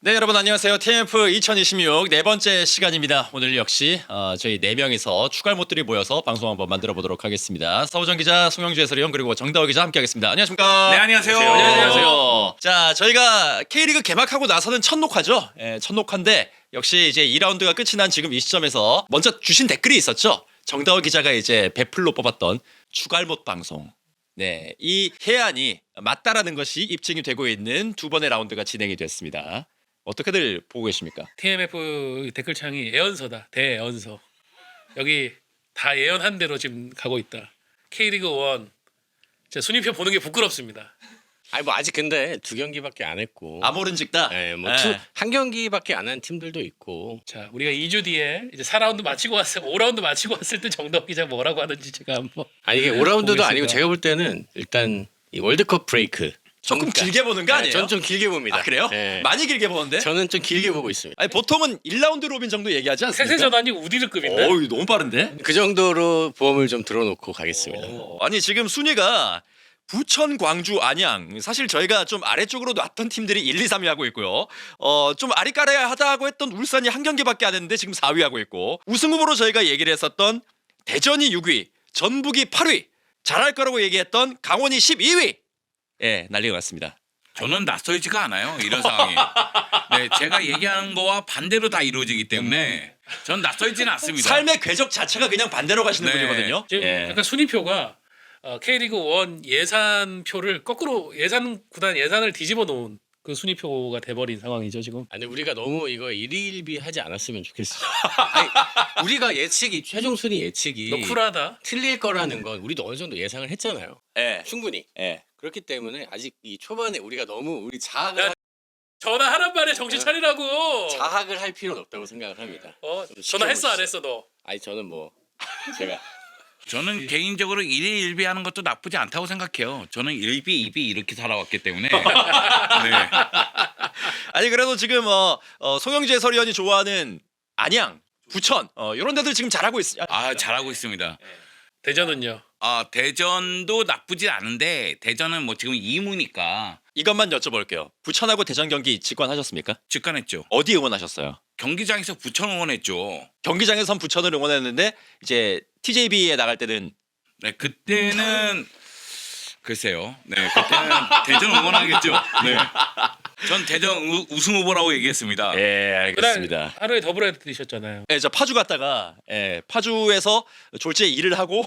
네, 여러분 안녕하세요. TMF 2026 네 번째 시간입니다. 오늘 역시 저희 네 명이서 추갈못들이 모여서 방송 한번 만들어 보도록 하겠습니다. 서우정 기자, 송영주 해설위원 그리고 정다호 기자 함께하겠습니다. 안녕하십니까? 네, 안녕하세요. 안녕하세요. 자, 저희가 K리그 개막하고 나서는 첫 녹화죠. 첫 녹화인데 역시 이제 2라운드가 끝이 난 지금 이 시점에서 먼저 주신 댓글이 있었죠. 정다호 기자가 이제 베풀로 뽑았던 추갈못 방송. 네, 이 해안이 맞다라는 것이 입증이 되고 있는 두 번의 라운드가 진행이 됐습니다. 어떻게들 보고 계십니까? TMF 댓글창이 예언서다. 대예언서. 여기 다 예언한 대로 지금 가고 있다. K리그 1 제 순위표 보는 게 부끄럽습니다. 아니 뭐 아직 근데 두 경기밖에 안 했고. 아모른즉다. 네, 뭐 네. 한 경기밖에 안 한 팀들도 있고. 자, 우리가 2주 뒤에 이제 4라운드 마치고 왔을 5라운드 마치고 왔을 때 정덕 기자 뭐라고 하는지 제가 한번 아니 이게 5라운드도 보겠습니다. 아니고 제가 볼 때는 일단 이 월드컵 브레이크 조금 전까지. 길게 보는 거 아니에요? 저는 좀 길게 봅니다. 아, 그래요? 네. 많이 길게 보는데? 저는 좀 길게 보고 있습니다. 아니 보통은 1라운드 로빈 정도 얘기하지 않습니까? 세세 전환이 우디르급인데. 어우, 너무 빠른데? 그 정도로 보험을 좀 들어놓고 가겠습니다. 아니 지금 순위가 부천, 광주, 안양 사실 저희가 좀 아래쪽으로 놨던 팀들이 1, 2, 3위 하고 있고요. 좀 아리까리야 하다고 했던 울산이 한 경기밖에 안 했는데 지금 4위 하고 있고 우승 후보로 저희가 얘기를 했었던 대전이 6위, 전북이 8위, 잘할 거라고 얘기했던 강원이 12위. 예, 난리가 났습니다. 저는 낯설지가 않아요. 이런 상황이. 네, 제가 얘기하는 거와 반대로 다 이루어지기 때문에 전 낯설지는 않습니다. 삶의 궤적 자체가 그냥 반대로 가시는 네. 분이거든요. 지금 예. 약간 순위표가 K리그 1 예산표를 거꾸로 구단 예산을 뒤집어 놓은 그 순위표가 돼버린 상황이죠 지금. 아니 우리가 너무 이거 일희일비 하지 않았으면 좋겠어요. 아니, 우리가 예측이 최종 순위 예측이 너 쿨하다. 틀릴 거라는 건 우리도 어느 정도 예상을 했잖아요. 예. 충분히. 예. 그렇기 때문에 아직 이 초반에 우리가 너무 우리 야, 전화하란 말에 정신 차리라고. 자학을 할 필요는 없다고 생각을 합니다. 전화했어 안 했어 너? 아니 저는 뭐 제가 저는 개인적으로 일희일비하는 것도 나쁘지 않다고 생각해요. 저는 일비, 이비 이렇게 살아왔기 때문에. 네. 아니 그래도 지금 송영주 해설위원이 좋아하는 안양, 부천 이런 데들 지금 잘하고 있어요. 아, 잘하고 있습니다. 대전은요? 아, 대전도 나쁘지 않은데 대전은 뭐 지금 2무니까 이것만 여쭤볼게요. 부천하고 대전 경기 직관하셨습니까? 직관했죠. 어디 응원하셨어요? 경기장에서 부천 응원했죠. 경기장에선 부천을 응원했는데 이제 TJB에 나갈 때는 네, 그때는 글쎄요. 네, 그때는 대전 응원하겠죠. 네. 전 대전 우승 후보라고 얘기했습니다. 예, 그날 알겠습니다. 하루에 더블헤드 뛰셨잖아요. 예, 저 파주 갔다가 파주에서 졸지에 일을 하고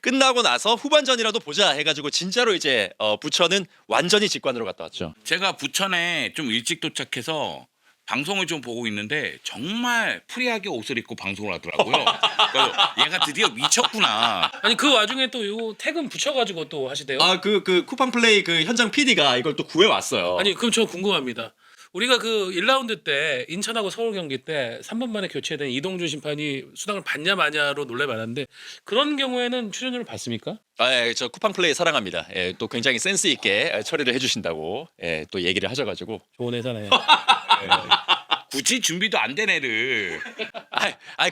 끝나고 나서 후반전이라도 보자 해가지고 진짜로 이제 부천은 완전히 직관으로 갔다 왔죠. 제가 부천에 좀 일찍 도착해서 방송을 좀 보고 있는데 정말 프리하게 옷을 입고 방송을 하더라고요. 그래서 얘가 드디어 미쳤구나. 아니 그 와중에 또 요 태금 붙여가지고 또 하시대요. 그 쿠팡 플레이 그 현장 PD가 이걸 또 구해 왔어요. 아니 그럼 저 궁금합니다. 우리가 그 1라운드 때 인천하고 서울 경기 때 3분 만에 교체된 이동준 심판이 수당을 받냐 마냐로 논란이 많았는데 그런 경우에는 출연료를 받습니까? 저 쿠팡 플레이 사랑합니다. 예, 또 굉장히 센스 있게 처리를 해주신다고 또 얘기를 하셔가지고. 좋은 회사네. 굳이 준비도 안 된 애를.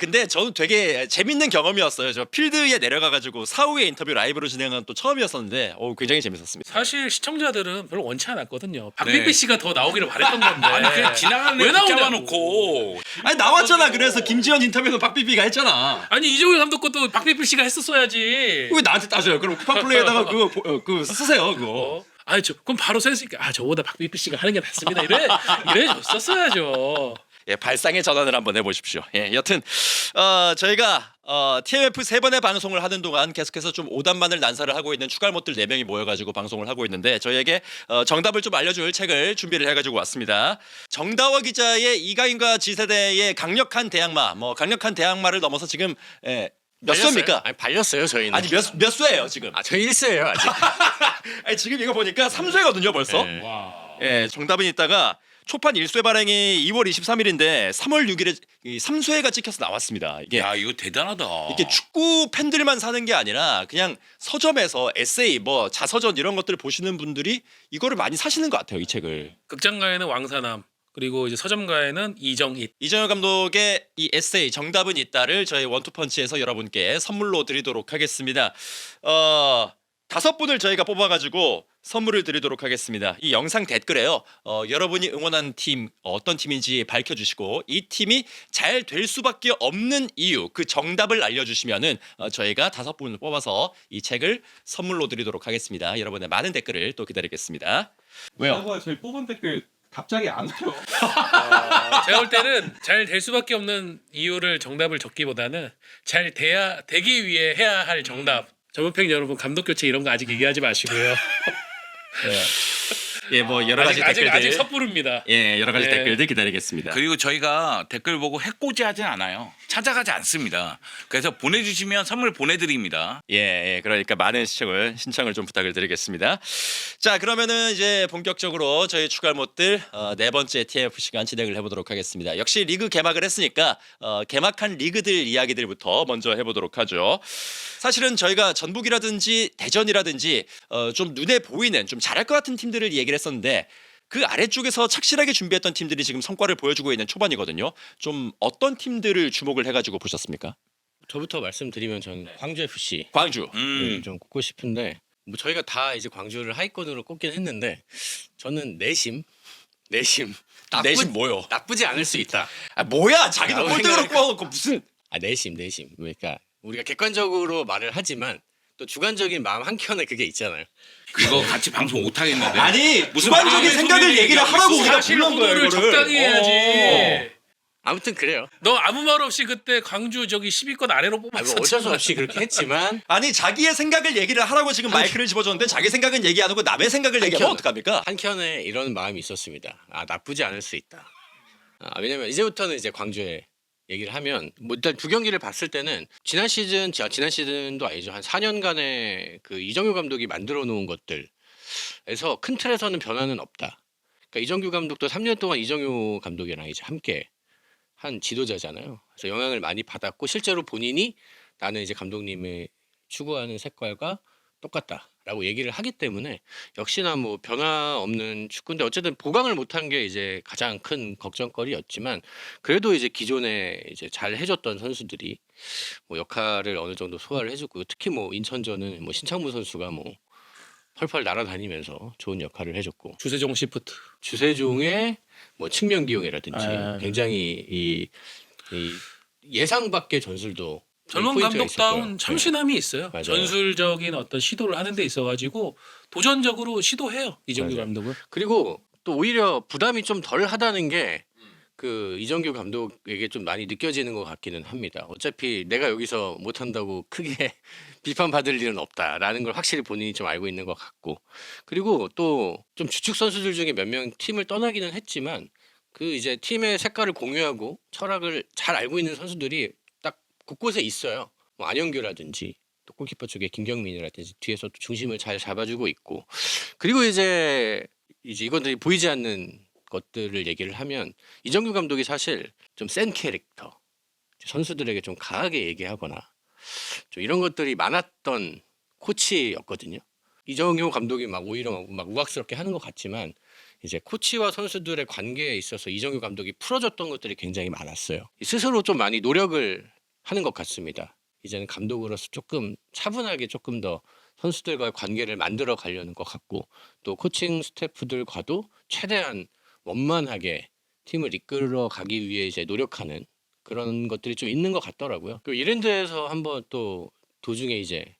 근데 저는 되게 재밌는 경험이었어요. 저 필드에 내려가가지고 사후에 인터뷰 라이브로 진행한 또 처음이었었는데, 굉장히 재밌었습니다. 사실 시청자들은 별로 원치 않았거든요. 박비비 네. 씨가 더 나오기를 바랬던 건데. 아니 그냥 지나가는 왜 애 나오냐고. 붙잡아놓고. 아니 나왔잖아. 그래서 김지현 인터뷰도 박비비가 했잖아. 아니 이종일 감독 것도 박비비 씨가 했었어야지. 왜 나한테 따져요? 그럼 쿠팡 플레이에다가 그거 쓰세요. 그거. 아니 그럼 바로 센스 있게 저보다 박비비 씨가 하는 게 낫습니다. 이래 줬었어야죠. 예, 발상의 전환을 한번 해보십시오. 예, 여튼 저희가 TMF 세 번의 방송을 하는 동안 계속해서 좀 오답만을 난사를 하고 있는 추갈못들 4명이 모여가지고 방송을 하고 있는데 저희에게 정답을 좀 알려줄 책을 준비를 해가지고 왔습니다. 정다워 기자의 이가인과 지세대의 강력한 대항마, 강력한 대항마를 넘어서 지금 몇 수입니까? 아니 발렸어요 저희는. 아니 몇 수예요 지금? 저희 1세예요 아직. 아니, 지금 이거 보니까 3수거든요 벌써. 네. 와. 예, 정답은 이따가 초판 1쇄 발행이 2월 23일인데 3월 6일에 3쇄가 찍혀서 나왔습니다. 야, 이거 대단하다. 이게 축구 팬들만 사는 게 아니라 그냥 서점에서 에세이 자서전 이런 것들을 보시는 분들이 이거를 많이 사시는 것 같아요. 이 책을. 극장가에는 왕사남 그리고 이제 서점가에는 이정잇. 이정현 감독의 이 에세이 정답은 있다를 저희 원투펀치에서 여러분께 선물로 드리도록 하겠습니다. 5분을 저희가 뽑아가지고 선물을 드리도록 하겠습니다. 이 영상 댓글에요. 여러분이 응원하는 팀 어떤 팀인지 밝혀주시고 이 팀이 잘 될 수밖에 없는 이유 그 정답을 알려주시면은 저희가 5분을 뽑아서 이 책을 선물로 드리도록 하겠습니다. 여러분의 많은 댓글을 또 기다리겠습니다. 왜요? 아, 저희 뽑은 댓글 갑자기 안 와요. 제가 볼 때는 잘 될 수밖에 없는 이유를 정답을 적기보다는 잘 되기 위해 해야 할 정답. 전문팬 여러분 감독 교체 이런 거 아직 얘기하지 마시고요. 예, 뭐 여러 가지 댓글들. 아직 섣부릅니다. 예, 여러 가지 예. 댓글들 기다리겠습니다. 그리고 저희가 댓글 보고 해코지하진 않아요. 찾아가지 않습니다. 그래서 보내주시면 선물 보내드립니다. 예, 그러니까 많은 신청을 좀 부탁을 드리겠습니다. 자, 그러면은 이제 본격적으로 저희 추가못들 네 번째 TMF 시간 진행을 해보도록 하겠습니다. 역시 리그 개막을 했으니까 개막한 리그들 이야기들부터 먼저 해보도록 하죠. 사실은 저희가 전북이라든지 대전이라든지 좀 눈에 보이는 좀 잘할 것 같은 팀들을 얘기를 했었는데 그 아래쪽에서 착실하게 준비했던 팀들이 지금 성과를 보여주고 있는 초반이거든요. 좀 어떤 팀들을 주목을 해가지고 보셨습니까? 저부터 말씀드리면 저는 광주 FC 광주. 좀 꼽고 싶은데 뭐 저희가 다 이제 광주를 하위권으로 꼽긴 했는데 저는 내심 내심 뭐요? 나쁘지 않을 수 있다. 아 뭐야? 자기도 아, 꼴등으로 꼽아놓고 무슨? 내심 그러니까 우리가 객관적으로 말을 하지만 또 주관적인 마음 한켠에 그게 있잖아요. 이거 같이 방송 못 하겠는데. 아니 무슨 주관적인 방송의 생각을 소리를 얘기를 얘기하고 하라고 있어. 우리가 사실 불러온 거예요. 호도를 이거를. 적당히 해야지. 아무튼 그래요. 너 아무 말 없이 그때 광주 저기 10위권 아래로 뭐 뽑았었잖아. 어쩔 수 없이 그렇게 했지만 아니 자기의 생각을 얘기를 하라고 지금 마이크를 집어줬는데 자기 생각은 얘기 안 하고 남의 생각을 얘기하면 한켠. 어떡합니까? 한켠에 이런 마음이 있었습니다. 나쁘지 않을 수 있다. 왜냐면 이제부터는 이제 광주에 얘기를 하면 뭐 일단 두 경기를 봤을 때는 지난 시즌도 아니죠. 한 4년간의 그 이정효 감독이 만들어 놓은 것들에서 큰 틀에서는 변화는 없다. 그러니까 이정규 감독도 3년 동안 이정효 감독이랑 이제 함께 한 지도자잖아요. 그래서 영향을 많이 받았고 실제로 본인이 나는 이제 감독님의 추구하는 색깔과 똑같다라고 얘기를 하기 때문에 역시나 뭐 변화 없는 축구인데 어쨌든 보강을 못한 게 이제 가장 큰 걱정거리였지만 그래도 이제 기존에 이제 잘 해줬던 선수들이 뭐 역할을 어느 정도 소화를 해주고 특히 뭐 인천전은 뭐 신창무 선수가 뭐 펄펄 날아다니면서 좋은 역할을 해줬고 주세종 시프트. 주세종의 뭐 측면 기용이라든지 굉장히 이 예상 밖의 전술도 젊은 포인트가 감독다운 있었고요. 참신함이 있어요. 맞아요. 전술적인 어떤 시도를 하는 데 있어가지고 도전적으로 시도해요. 이정규 맞아요. 감독은. 그리고 또 오히려 부담이 좀 덜 하다는 게 그 이정규 감독에게 좀 많이 느껴지는 것 같기는 합니다. 어차피 내가 여기서 못한다고 크게 비판받을 일은 없다라는 걸 확실히 본인이 좀 알고 있는 것 같고 그리고 또 좀 주축 선수들 중에 몇 명 팀을 떠나기는 했지만 그 이제 팀의 색깔을 공유하고 철학을 잘 알고 있는 선수들이 딱 곳곳에 있어요. 뭐 안영규라든지 또 골키퍼 쪽에 김경민이라든지 뒤에서 또 중심을 잘 잡아주고 있고 그리고 이제 이것들이 보이지 않는 것들을 얘기를 하면 이정규 감독이 사실 좀 센 캐릭터 선수들에게 좀 강하게 얘기하거나 좀 이런 것들이 많았던 코치였거든요. 이정효 감독이 막 오히려 막 우악스럽게 하는 것 같지만 이제 코치와 선수들의 관계에 있어서 이정효 감독이 풀어줬던 것들이 굉장히 많았어요. 스스로 좀 많이 노력을 하는 것 같습니다. 이제는 감독으로서 조금 차분하게 조금 더 선수들과의 관계를 만들어 가려는 것 같고 또 코칭 스태프들과도 최대한 원만하게 팀을 이끌어 가기 위해 이제 노력하는 그런 것들이 좀 있는 것 같더라고요. 그리고 이랜드에서 한번 또 도중에 이제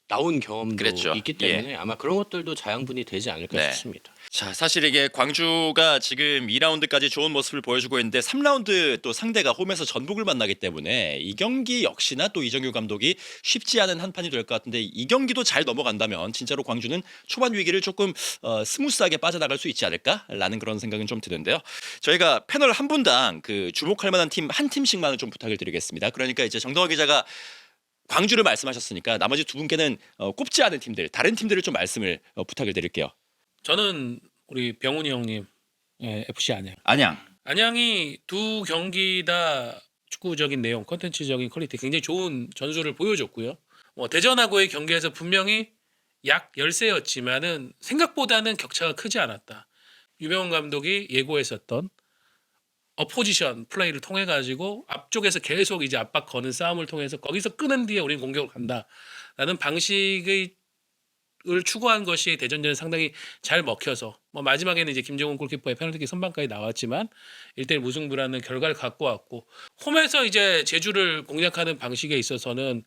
나온 경험도 그랬죠. 있기 때문에 아마 그런 것들도 자양분이 되지 않을까 네. 싶습니다. 자, 사실 이게 광주가 지금 2라운드까지 좋은 모습을 보여주고 있는데 3라운드 또 상대가 홈에서 전북을 만나기 때문에 이 경기 역시나 또 이정규 감독이 쉽지 않은 한 판이 될 것 같은데 이 경기도 잘 넘어간다면 진짜로 광주는 초반 위기를 조금 스무스하게 빠져나갈 수 있지 않을까라는 그런 생각은 좀 드는데요. 저희가 패널 한 분당 그 주목할 만한 팀 한 팀씩만을 좀 부탁을 드리겠습니다. 그러니까 이제 정동화 기자가 광주를 말씀하셨으니까 나머지 두 분께는 꼽지 않은 팀들, 다른 팀들을 좀 말씀을 부탁을 드릴게요. 저는 우리 병훈이 형님 FC 안양. 안양. 안양이 두 경기 다 축구적인 내용, 컨텐츠적인 퀄리티 굉장히 좋은 전술을 보여줬고요. 대전하고의 경기에서 분명히 약 열세였지만은 생각보다는 격차가 크지 않았다. 유병훈 감독이 예고했었던 어포지션 플레이를 통해 가지고 앞쪽에서 계속 이제 압박 거는 싸움을 통해서 거기서 끄는 뒤에 우리는 공격을 간다라는 방식의 추구한 것이 대전전에 상당히 잘 먹혀서 뭐 마지막에는 이제 김정훈 골키퍼의 페널티킥 선방까지 나왔지만 1대1 무승부라는 결과를 갖고 왔고 홈에서 이제 제주를 공략하는 방식에 있어서는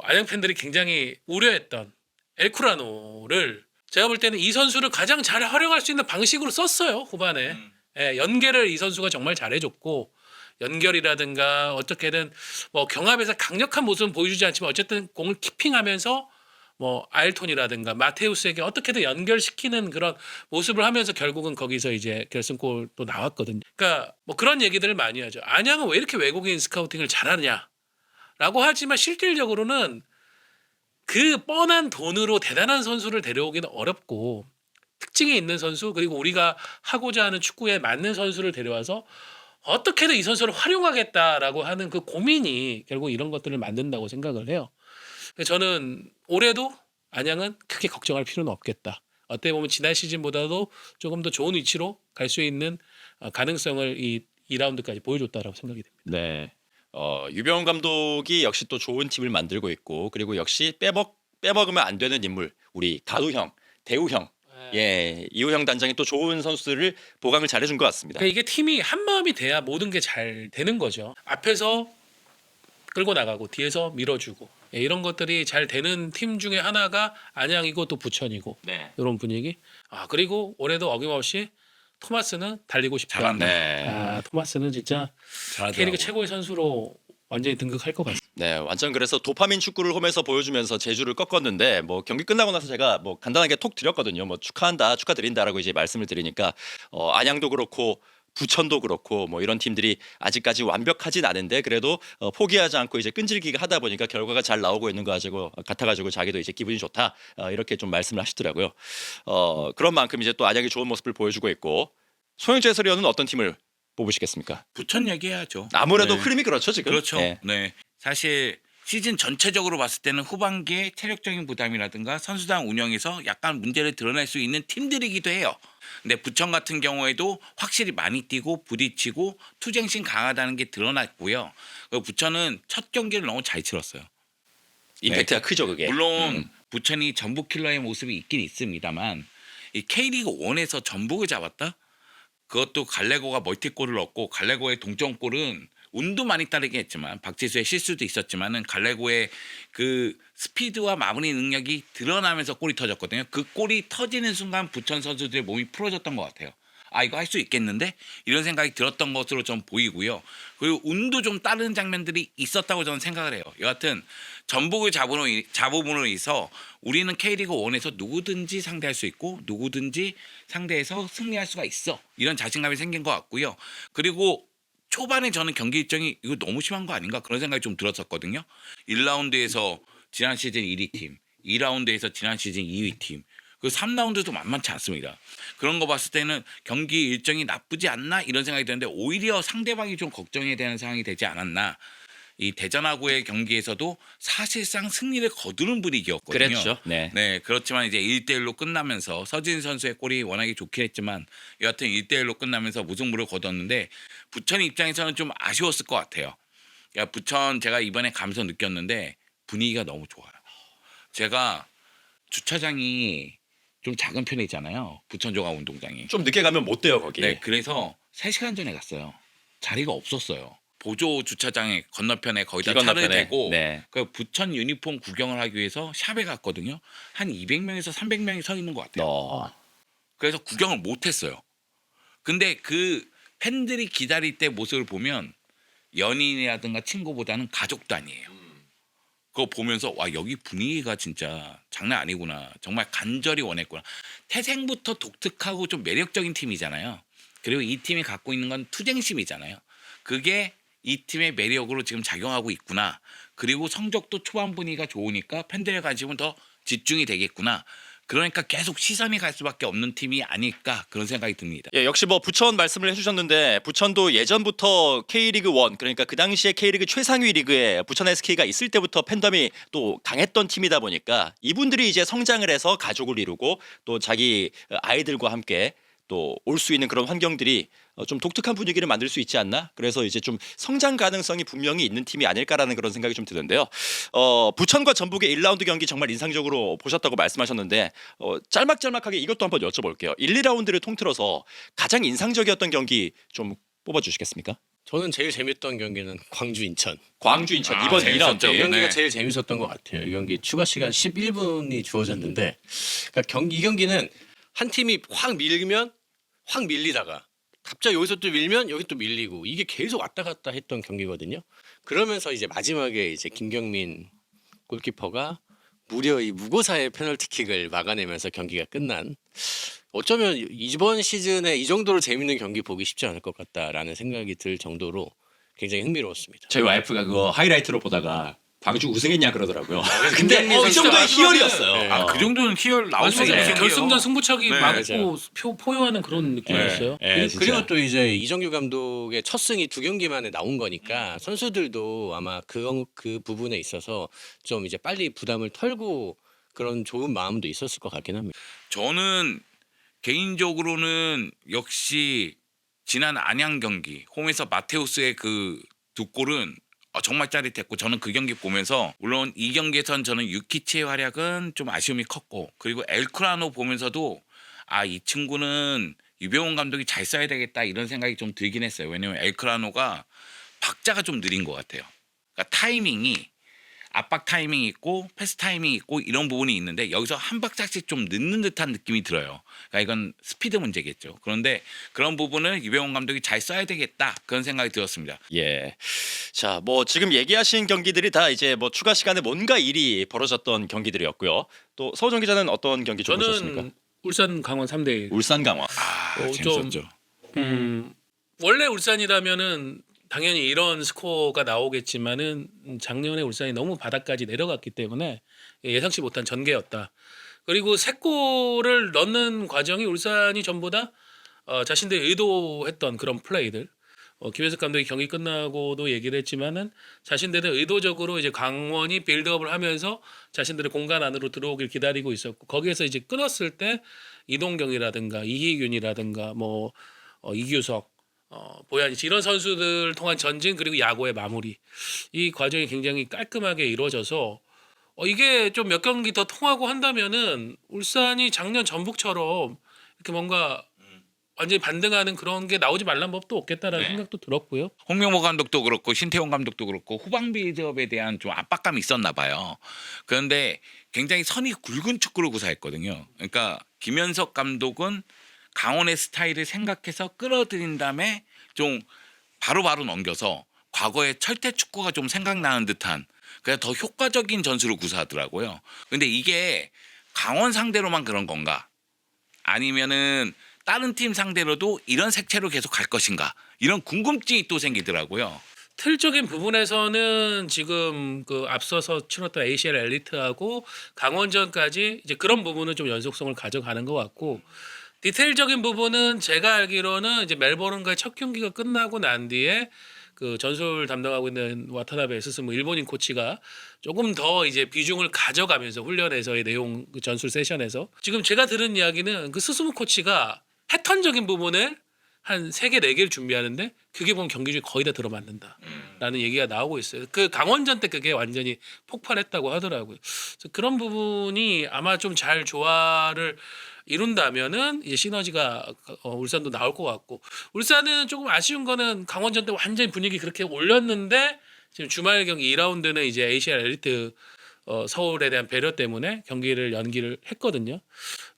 안양 팬들이 굉장히 우려했던 엘쿠라노를 제가 볼 때는 이 선수를 가장 잘 활용할 수 있는 방식으로 썼어요. 후반에 예, 연계를 이 선수가 정말 잘해줬고 연결이라든가 어떻게든 뭐 경합에서 강력한 모습은 보여주지 않지만 어쨌든 공을 키핑하면서 뭐 아일톤이라든가 마테우스에게 어떻게든 연결시키는 그런 모습을 하면서 결국은 거기서 이제 결승골도 나왔거든요. 그러니까 뭐 그런 얘기들을 많이 하죠. 안양은 왜 이렇게 외국인 스카우팅을 잘하느냐라고 하지만 실질적으로는 그 뻔한 돈으로 대단한 선수를 데려오기는 어렵고 특징이 있는 선수 그리고 우리가 하고자 하는 축구에 맞는 선수를 데려와서 어떻게든 이 선수를 활용하겠다라고 하는 그 고민이 결국 이런 것들을 만든다고 생각을 해요. 저는 올해도 안양은 크게 걱정할 필요는 없겠다. 어떻게 보면 지난 시즌보다도 조금 더 좋은 위치로 갈 수 있는 가능성을 이 2라운드까지 보여줬다라고 생각이 됩니다. 네. 유병훈 감독이 역시 또 좋은 팀을 만들고 있고 그리고 역시 빼먹으면 안 되는 인물 우리 가두형, 대우형, 이우형 단장이 또 좋은 선수들을 보강을 잘해준 것 같습니다. 그러니까 이게 팀이 한 마음이 돼야 모든 게 잘 되는 거죠. 앞에서 끌고 나가고 뒤에서 밀어주고 이런 것들이 잘 되는 팀 중에 하나가 안양이고 또 부천이고 네. 이런 분위기. 그리고 올해도 어김없이 토마스는 달리고 싶다. 잘한다. 네. 토마스는 진짜 잘하더라고. K리그 최고의 선수로 완전히 등극할 것 같습니다. 네, 완전 그래서 도파민 축구를 홈에서 보여주면서 제주를 꺾었는데 뭐 경기 끝나고 나서 제가 뭐 간단하게 톡 드렸거든요. 뭐 축하드린다라고 이제 말씀을 드리니까 안양도 그렇고 부천도 그렇고 뭐 이런 팀들이 아직까지 완벽하진 않은데 그래도 포기하지 않고 이제 끈질기게 하다 보니까 결과가 잘 나오고 있는 거 같아가지고 자기도 이제 기분이 좋다 이렇게 좀 말씀을 하시더라고요. 그런 만큼 이제 또 안양이 좋은 모습을 보여주고 있고 송영재 해설위원은 어떤 팀을 뽑으시겠습니까? 부천 얘기해야죠. 아무래도 네. 흐름이 그렇죠 지금. 그렇죠. 네. 네. 사실 시즌 전체적으로 봤을 때는 후반기에 체력적인 부담이라든가 선수단 운영에서 약간 문제를 드러낼 수 있는 팀들이기도 해요. 근데 부천 같은 경우에도 확실히 많이 뛰고 부딪히고 투쟁심 강하다는 게 드러났고요. 그리고 부천은 첫 경기를 너무 잘 치렀어요. 임팩트가 크죠 그게. 물론 부천이 전북 킬러의 모습이 있긴 있습니다만 이 K리그 1에서 전북을 잡았다? 그것도 갈레고가 멀티골을 넣었고 갈레고의 동점골은 운도 많이 따르긴 했지만 박지수의 실수도 있었지만은 갈레고의 그 스피드와 마무리 능력이 드러나면서 골이 터졌거든요. 그 골이 터지는 순간 부천 선수들의 몸이 풀어졌던 것 같아요. 이거 할 수 있겠는데? 이런 생각이 들었던 것으로 좀 보이고요. 그리고 운도 좀 따르는 장면들이 있었다고 저는 생각을 해요. 여하튼 전북을 잡음으로 인해서 우리는 K리그 1에서 누구든지 상대할 수 있고 누구든지 상대해서 승리할 수가 있어. 이런 자신감이 생긴 것 같고요. 그리고 초반에 저는 경기 일정이 이거 너무 심한 거 아닌가 그런 생각이 좀 들었었거든요. 1라운드에서 지난 시즌 1위 팀, 2라운드에서 지난 시즌 2위 팀, 그 3라운드도 만만치 않습니다. 그런 거 봤을 때는 경기 일정이 나쁘지 않나 이런 생각이 드는데 오히려 상대방이 좀 걱정해야 되는 상황이 되지 않았나. 이 대전하고의 경기에서도 사실상 승리를 거두는 분위기였거든요. 그랬죠. 네. 네, 그렇지만 이제 1대1로 끝나면서 서진 선수의 골이 워낙에 좋긴 했지만 여하튼 1대1로 끝나면서 무승부를 거뒀는데 부천 입장에서는 좀 아쉬웠을 것 같아요. 그러니까 부천 제가 이번에 가면서 느꼈는데 분위기가 너무 좋아요. 제가 주차장이 좀 작은 편에 있잖아요. 부천 조각 운동장이. 좀 늦게 가면 못 돼요 거기. 네, 그래서 3시간 전에 갔어요. 자리가 없었어요. 보조 주차장에 건너편에 거기다 길 차를 건너편에. 대고 네. 그 부천 유니폼 구경을 하기 위해서 샵에 갔거든요. 한 200명에서 300명이 서 있는 것 같아요. 그래서 구경을 못했어요. 근데 그 팬들이 기다릴 때 모습을 보면 연인이라든가 친구보다는 가족 단위예요. 그거 보면서 와 여기 분위기가 진짜 장난 아니구나. 정말 간절히 원했구나. 태생부터 독특하고 좀 매력적인 팀이잖아요. 그리고 이 팀이 갖고 있는 건 투쟁심이잖아요. 그게 이 팀의 매력으로 지금 작용하고 있구나. 그리고 성적도 초반 분위기가 좋으니까 팬들의 관심은 더 집중이 되겠구나. 그러니까 계속 시선이 갈 수밖에 없는 팀이 아닐까 그런 생각이 듭니다. 예, 역시 뭐 부천 말씀을 해주셨는데 부천도 예전부터 K리그 1 그러니까 그 당시에 K리그 최상위 리그에 부천 SK가 있을 때부터 팬덤이 또 강했던 팀이다 보니까 이분들이 이제 성장을 해서 가족을 이루고 또 자기 아이들과 함께 또 올 수 있는 그런 환경들이 좀 독특한 분위기를 만들 수 있지 않나? 그래서 이제 좀 성장 가능성이 분명히 있는 팀이 아닐까라는 그런 생각이 좀 드는데요. 부천과 전북의 1라운드 경기 정말 인상적으로 보셨다고 말씀하셨는데 짤막짤막하게 이것도 한번 여쭤볼게요. 1, 2라운드를 통틀어서 가장 인상적이었던 경기 좀 뽑아주시겠습니까? 저는 제일 재밌던 경기는 광주 인천. 광주 인천 이번 재밌었죠. 2라운드. 이 경기가 네. 제일 재밌었던 것 같아요. 이 경기 추가 시간 11분이 주어졌는데, 그러니까 이 경기는 한 팀이 확 밀면 확 밀리다가 갑자기 여기서 또 밀면 여기 또 밀리고 이게 계속 왔다 갔다 했던 경기거든요. 그러면서 이제 마지막에 이제 김경민 골키퍼가 무려 이 무고사의 페널티킥을 막아내면서 경기가 끝난. 어쩌면 이번 시즌에 이 정도로 재밌는 경기 보기 쉽지 않을 것 같다라는 생각이 들 정도로 굉장히 흥미로웠습니다. 저희 와이프가 그거 하이라이트로 보다가 광주 우승했냐 그러더라고요. 근데 근데 이 정도의 희열이었어요. 네. 그 정도는 희열 나올 수 완전히 있는 무슨 결승전 승부차기 네, 맞고 포효하는 그런 느낌이었어요. 그리고 또 이제 이정규 감독의 첫 승이 2경기 만에 나온 거니까 선수들도 아마 그 부분에 있어서 좀 이제 빨리 부담을 털고 그런 좋은 마음도 있었을 것 같긴 합니다. 저는 개인적으로는 역시 지난 안양 경기 홈에서 마테우스의 그 두 골은 정말 짜릿했고 저는 그 경기 보면서 물론 이 경기에선 저는 유키치의 활약은 좀 아쉬움이 컸고 그리고 엘크라노 보면서도 이 친구는 유병훈 감독이 잘 써야 되겠다 이런 생각이 좀 들긴 했어요. 왜냐면 엘크라노가 박자가 좀 느린 것 같아요. 그러니까 타이밍이 압박 타이밍이 있고 패스 타이밍이 있고 이런 부분이 있는데 여기서 한 박자씩 좀 늦는 듯한 느낌이 들어요. 그러니까 이건 스피드 문제겠죠. 그런데 그런 부분을 유병훈 감독이 잘 써야 되겠다 그런 생각이 들었습니다. 예. 자, 뭐 지금 얘기하신 경기들이 다 이제 뭐 추가 시간에 뭔가 일이 벌어졌던 경기들이었고요. 또 서우정 기자는 어떤 경기 좀 보셨습니까? 저는 울산 강원 3대1. 울산 강화. 재밌었죠. 원래 울산이라면은 당연히 이런 스코어가 나오겠지만은 작년에 울산이 너무 바닥까지 내려갔기 때문에 예상치 못한 전개였다. 그리고 세 골을 넣는 과정이 울산이 전부 다 자신들이 의도했던 그런 플레이들. 김현석 감독이 경기 끝나고도 얘기를 했지만은 자신들은 의도적으로 이제 강원이 빌드업을 하면서 자신들의 공간 안으로 들어오길 기다리고 있었고 거기에서 이제 끊었을 때 이동경이라든가 이희균이라든가 뭐 이규석 보야니치 이런 선수들 통한 전진 그리고 야구의 마무리 이 과정이 굉장히 깔끔하게 이루어져서 이게 좀 몇 경기 더 통하고 한다면은 울산이 작년 전북처럼 이렇게 뭔가 완전히 반등하는 그런 게 나오지 말란 법도 없겠다라는 생각도 들었고요. 홍명보 감독도 그렇고 신태용 감독도 그렇고 후방 빌드업에 대한 좀 압박감이 있었나 봐요. 그런데 굉장히 선이 굵은 축구를 구사했거든요. 그러니까 김현석 감독은 강원의 스타일을 생각해서 끌어들인 다음에 좀 바로바로 넘겨서 과거의 철퇴 축구가 좀 생각나는 듯한 그래서 더 효과적인 전술을 구사하더라고요. 근데 이게 강원 상대로만 그런 건가? 아니면은 다른 팀 상대로도 이런 색채로 계속 갈 것인가? 이런 궁금증이 또 생기더라고요. 틀적인 부분에서는 지금 그 앞서서 치렀던 ACL 엘리트하고 강원전까지 이제 그런 부분은 좀 연속성을 가져가는 것 같고 디테일적인 부분은 제가 알기로는 이제 멜버른과의 첫 경기가 끝나고 난 뒤에 그 전술 담당하고 있는 와타나베 에스스무 일본인 코치가 조금 더 이제 비중을 가져가면서 훈련에서의 내용 그 전술 세션에서 지금 제가 들은 이야기는 그 스스무 코치가 패턴적인 부분을 한 3개, 4개를 준비하는데 그게 보면 경기 중에 거의 다 들어맞는다라는 얘기가 나오고 있어요. 그 강원전 때 그게 완전히 폭발했다고 하더라고요. 그래서 그런 부분이 아마 좀 잘 조화를 이룬다면은 이제 시너지가 울산도 나올 것 같고 울산은 조금 아쉬운 거는 강원전 때 완전히 분위기 그렇게 올렸는데 지금 주말 경기 2라운드는 이제 ACL 엘리트 서울에 대한 배려 때문에 경기를 연기를 했거든요.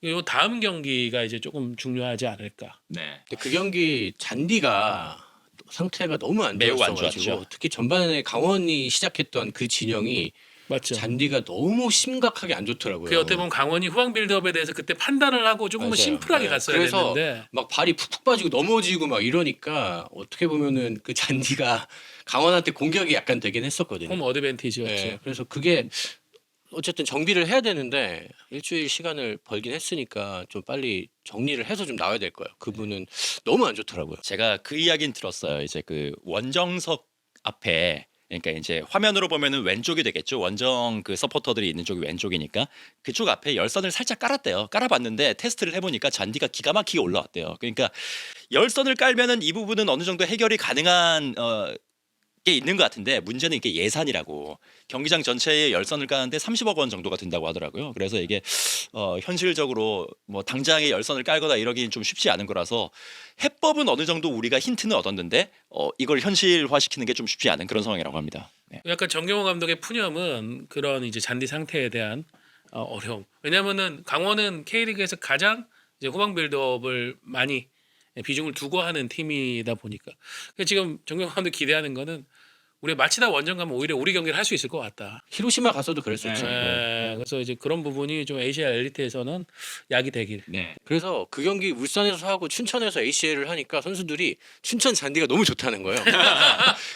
요 다음 경기가 이제 조금 중요하지 않을까. 네. 근데 그 경기 잔디가 상태가 너무 안 매우 안 좋았어가지고 좋았죠. 특히 전반에 강원이 시작했던 그 진영이 맞죠. 잔디가 너무 심각하게 안 좋더라고요. 그 어떻게 보면 강원이 후방 빌드업에 대해서 그때 판단을 하고 조금은 맞아요. 심플하게 네. 갔어야 그래서 됐는데 막 발이 푹푹 빠지고 넘어지고 막 이러니까 어떻게 보면은 그 잔디가 강원한테 공격이 약간 되긴 했었거든요. 홈 어드밴티지였죠. 네, 그래서 그게 어쨌든 정비를 해야 되는데 일주일 시간을 벌긴 했으니까 좀 빨리 정리를 해서 좀 나와야 될 거예요. 그분은 너무 안 좋더라고요. 제가 그 이야기는 들었어요. 이제 그 원정석 앞에 그러니까 이제 화면으로 보면은 왼쪽이 되겠죠. 원정 그 서포터들이 있는 쪽이 왼쪽이니까 그쪽 앞에 열선을 살짝 깔았대요. 깔아봤는데 테스트를 해보니까 잔디가 기가 막히게 올라왔대요. 그러니까 열선을 깔면은 이 부분은 어느 정도 해결이 가능한 게 있는 것 같은데 문제는 이게 예산이라고 경기장 전체에 열선을 까는데 30억 원 정도가 든다고 하더라고요. 그래서 이게 현실적으로 뭐 당장에 열선을 깔거나 이러기는 좀 쉽지 않은 거라서 해법은 어느 정도 우리가 힌트는 얻었는데 이걸 현실화시키는 게 좀 쉽지 않은 그런 상황이라고 합니다. 네. 약간 정경호 감독의 푸념은 그런 이제 잔디 상태에 대한 어려움. 왜냐면은 강원은 K리그에서 가장 이제 후방 빌드업을 많이 비중을 두고 하는 팀이다 보니까 지금 정경호 감독 기대하는 거는 우리 마치다 원정 가면 오히려 우리 경기를 할 수 있을 것 같다. 히로시마 가서도 그랬었죠. 그래서 이제 그런 부분이 좀 ACL 엘리트에서는 약이 되길. 네. 그래서 그 경기 울산에서 하고 춘천에서 ACL을 하니까 선수들이 춘천 잔디가 너무 좋다는 거예요.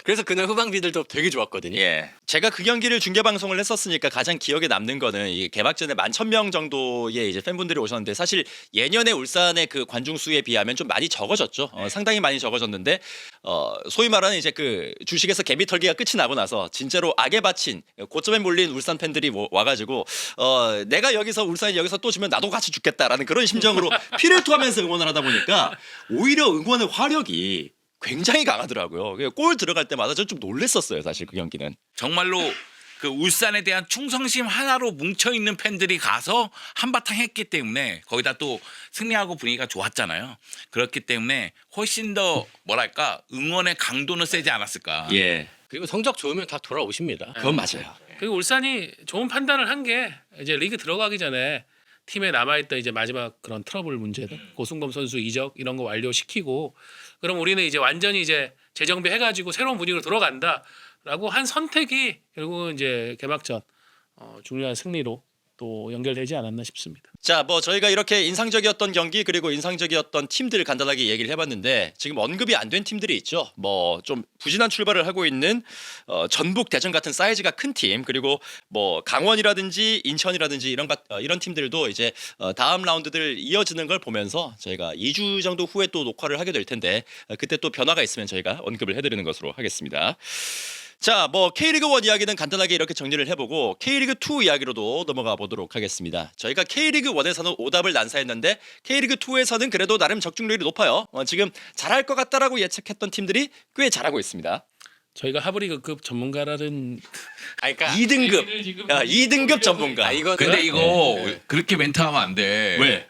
그래서 그날 후방비들도 되게 좋았거든요. 예. 제가 그 경기를 중계 방송을 했었으니까 가장 기억에 남는 거는 이 개막전에 11,000명 정도의 이제 팬분들이 오셨는데 사실 예년에 울산의 그 관중 수에 비하면 좀 많이 적어졌죠. 상당히 많이 적어졌는데 소위 말하는 이제 그 주식에서 개미 털기가 끝이 나고 나서 진짜로 악에 바친 고점에 몰린 울산 팬들이 와가지고 내가 여기서 울산이 여기서 또 지면 나도 같이 죽겠다라는 그런 심정으로 피를 토하면서 응원을 하다 보니까 오히려 응원의 화력이 굉장히 강하더라고요. 골 들어갈 때마다 저 좀 놀랬었어요, 사실 그 경기는. 정말로 그 울산에 대한 충성심 하나로 뭉쳐 있는 팬들이 가서 한바탕 했기 때문에 거기다 또 승리하고 분위기가 좋았잖아요. 그렇기 때문에 훨씬 더 뭐랄까 응원의 강도는 세지 않았을까. 예, 그리고 성적 좋으면 다 돌아오십니다. 그건 맞아요. 그리고 울산이 좋은 판단을 한 게 이제 리그 들어가기 전에 팀에 남아있던 이제 마지막 그런 트러블 문제들, 고승범 선수 이적 이런 거 완료시키고 그럼 우리는 이제 완전히 이제 재정비해가지고 새로운 분위기로 들어간다라고 한 선택이 결국은 이제 개막전 중요한 승리로 또 연결되지 않았나 싶습니다. 자, 뭐 저희가 이렇게 인상적이었던 경기 그리고 인상적이었던 팀들 간단하게 얘기를 해봤는데 지금 언급이 안 된 팀들이 있죠. 뭐 좀 부진한 출발을 하고 있는 전북, 대전 같은 사이즈가 큰 팀 그리고 뭐 강원이라든지 인천이라든지 이런 팀들도 이제 다음 라운드들 이어지는 걸 보면서 저희가 2주 정도 후에 또 녹화를 하게 될 텐데 그때 또 변화가 있으면 저희가 언급을 해드리는 것으로 하겠습니다. 자, 뭐 K리그 1 이야기는 간단하게 이렇게 정리를 해보고 K리그 2 이야기로도 넘어가 보도록 하겠습니다. 저희가 K리그 1에서는 오답을 난사했는데 K리그 2에서는 그래도 나름 적중률이 높아요. 지금 잘할 것 같다라고 예측했던 팀들이 꽤 잘하고 있습니다. 저희가 하브리그급 전문가라는 그러니까 2등급, 2등급 전문가. 이거 근데 이거 그렇게 멘트하면 안 돼. 왜?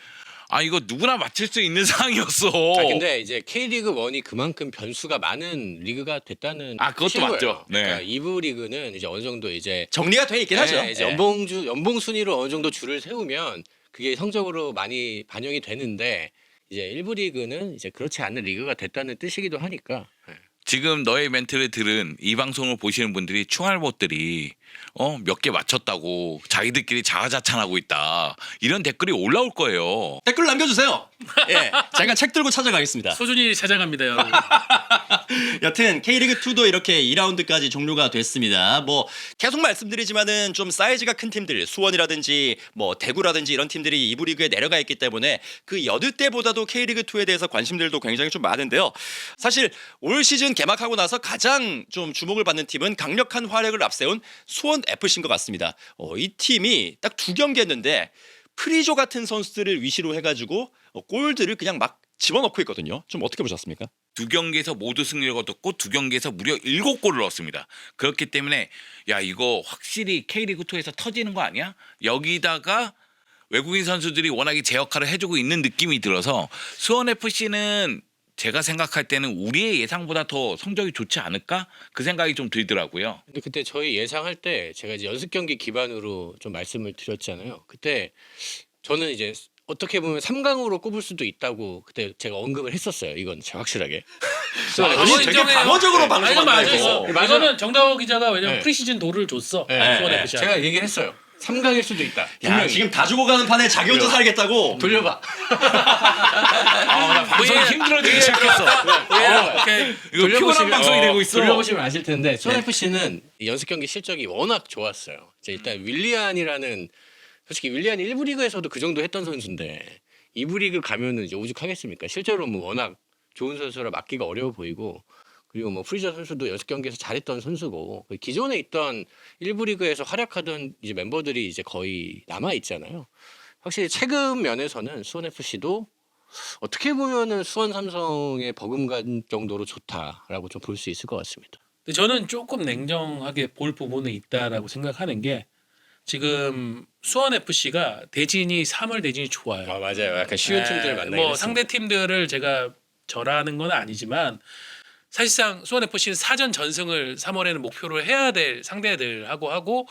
아 이거 누구나 맞힐 수 있는 상황이었어. 근데 이제 K리그 1이 그만큼 변수가 많은 리그가 됐다는 그것도 뜻인 맞죠. 거예요. 네. 그러니까 2부 리그는 이제 어느 정도 이제 정리가 돼 있긴 하죠. 이제 예. 연봉 순위로 어느 정도 줄을 세우면 그게 성적으로 많이 반영이 되는데 이제 1부 리그는 이제 그렇지 않은 리그가 됐다는 뜻이기도 하니까. 지금 너의 멘트를 들은 이 방송을 보시는 분들이 충알못들이 몇 개 맞췄다고 자기들끼리 자화자찬하고 있다 이런 댓글이 올라올 거예요. 댓글 남겨주세요. 예, 제가 책 들고 찾아가겠습니다. 소준이 찾아갑니다, 여러분. 여튼 K리그 2도 이렇게 2라운드까지 종료가 됐습니다. 뭐 계속 말씀드리지만은 좀 사이즈가 큰 팀들, 수원이라든지 뭐 대구라든지 이런 팀들이 2부 리그에 내려가 있기 때문에 그 여느 때보다도 K리그 2에 대해서 관심들도 굉장히 좀 많은데요. 사실 올 시즌 개막하고 나서 가장 좀 주목을 받는 팀은 강력한 활약을 앞세운 수원 FC인 것 같습니다. 이 팀이 딱 2경기 했는데 프리조 같은 선수들을 위시로 해가지고 골들을 그냥 막 집어넣고 있거든요. 좀 어떻게 보셨습니까? 2경기에서 모두 승리를 거뒀고 2경기에서 무려 7골을 넣었습니다. 그렇기 때문에 야 이거 확실히 K리그2에서 터지는 거 아니야? 여기다가 외국인 선수들이 워낙에 제 역할을 해주고 있는 느낌이 들어서 수원FC는 제가 생각할 때는 우리의 예상보다 더 성적이 좋지 않을까? 그 생각이 좀 들더라고요. 근데 그때 저희 예상할 때 제가 이제 연습 경기 기반으로 좀 말씀을 드렸잖아요. 그때 저는 이제 어떻게 보면 3강으로 꼽을 수도 있다고 그때 제가 언급을 했었어요. 이건 확실하게. 아니, 되게 방어적으로 방송한다, 맞아요. 이거. 이거는 정다워 기자가 왜냐면 네. 프리시즌 도를 줬어. 네. 수원 FC. 제가 얘기를 했어요. 3강일 수도 있다. 야, 분명히. 지금 다 죽어가는 판에 자기 혼자 살겠다고. 돌려봐. 나 방송이 힘들어지기 시작했어. 오케이. 이거 피곤한 방송이 되고 있어. 돌려보시면 아실 텐데 수원 FC는 연습 경기 실적이 워낙 좋았어요. 이제 일단 윌리안이라는 솔직히 윌리안이 1부 리그에서도 그 정도 했던 선수인데 2부 리그 가면은 이제 오죽하겠습니까? 실제로 뭐 워낙 좋은 선수라 맡기가 어려워 보이고 그리고 뭐 프리저 선수도 6경기에서 잘했던 선수고 기존에 있던 1부 리그에서 활약하던 이제 멤버들이 이제 거의 남아 있잖아요. 확실히 체급 면에서는 수원 FC도 어떻게 보면은 수원 삼성의 버금간 정도로 좋다라고 좀 볼 수 있을 것 같습니다. 근데 저는 조금 냉정하게 볼 부분은 있다라고 생각하는 게 지금 수원 FC가 대진이 3월 대진이 좋아요. 맞아요. 약간 쉬운 팀들 만나긴 뭐 했습니다. 상대 팀들을 제가 절하는 건 아니지만 사실상 수원 FC는 사전 전승을 3월에는 목표로 해야 될 상대들하고 하고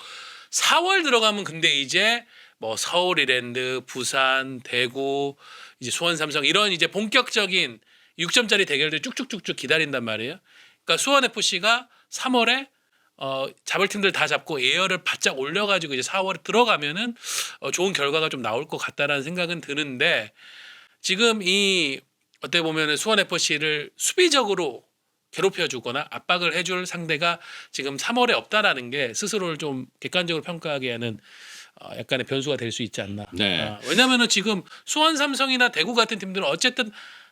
4월 들어가면 근데 이제 뭐 서울 이랜드, 부산, 대구, 이제 수원 삼성 이런 이제 본격적인 6점짜리 대결들 쭉쭉쭉쭉 기다린단 말이에요. 그러니까 수원 FC가 3월에 잡을 팀들 다 잡고 예열을 바짝 올려가지고 이제 4월에 들어가면은 좋은 결과가 좀 나올 것 같다라는 생각은 드는데 지금 이 어떻게 보면은 수원 FC를 수비적으로 괴롭혀주거나 압박을 해줄 상대가 지금 3월에 없다라는 게 스스로를 좀 객관적으로 평가하기에는 약간의 변수가 될 수 있지 않나. 네. 왜냐면은 지금 수원 삼성이나 대구 같은 팀들은 어쨌든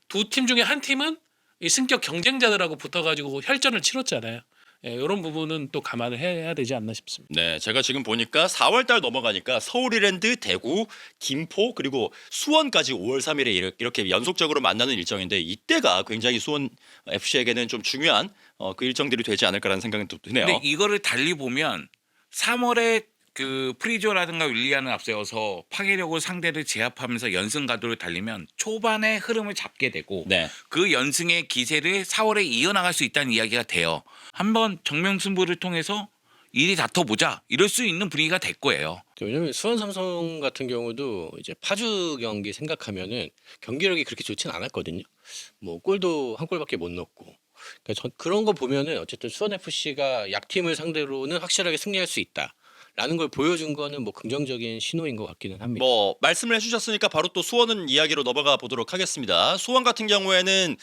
두 팀 중에 한 팀은 이 승격 경쟁자들하고 붙어가지고 혈전을 치렀잖아요. 예, 이런 부분은 또 감안을 해야 되지 않나 싶습니다. 네, 제가 지금 보니까 4월 달 넘어가니까 서울이랜드, 대구, 김포 그리고 수원까지 5월 3일에 이렇게 연속적으로 만나는 일정인데 이때가 굉장히 수원 FC에게는 좀 중요한 그 일정들이 되지 않을까라는 생각은 또 드네요. 근데 이거를 달리 보면 3월에 그 프리조라든가 윌리안을 앞세워서 파괴력으로 상대를 제압하면서 연승 가도를 달리면 초반에 흐름을 잡게 되고 네. 그 연승의 기세를 4월에 이어나갈 수 있다는 이야기가 돼요. 한번 정명승부를 통해서 일이 다퉈보자 이럴 수 있는 분위기가 될 거예요. 왜냐면 수원 삼성 같은 경우도 이제 파주 경기 생각하면은 경기력이 그렇게 좋진 않았거든요. 뭐 골도 한 골밖에 못 넣고. 그러니까 그런 거 보면은 어쨌든 수원 FC가 약팀을 상대로는 확실하게 승리할 수 있다. 라는 걸 보여준 거는 뭐 긍정적인 신호인 것 같기는 합니다. 뭐 말씀을 해주셨으니까 바로 또 수원은 이야기로 넘어가 보도록 하겠습니다. 수원 같은 경우에는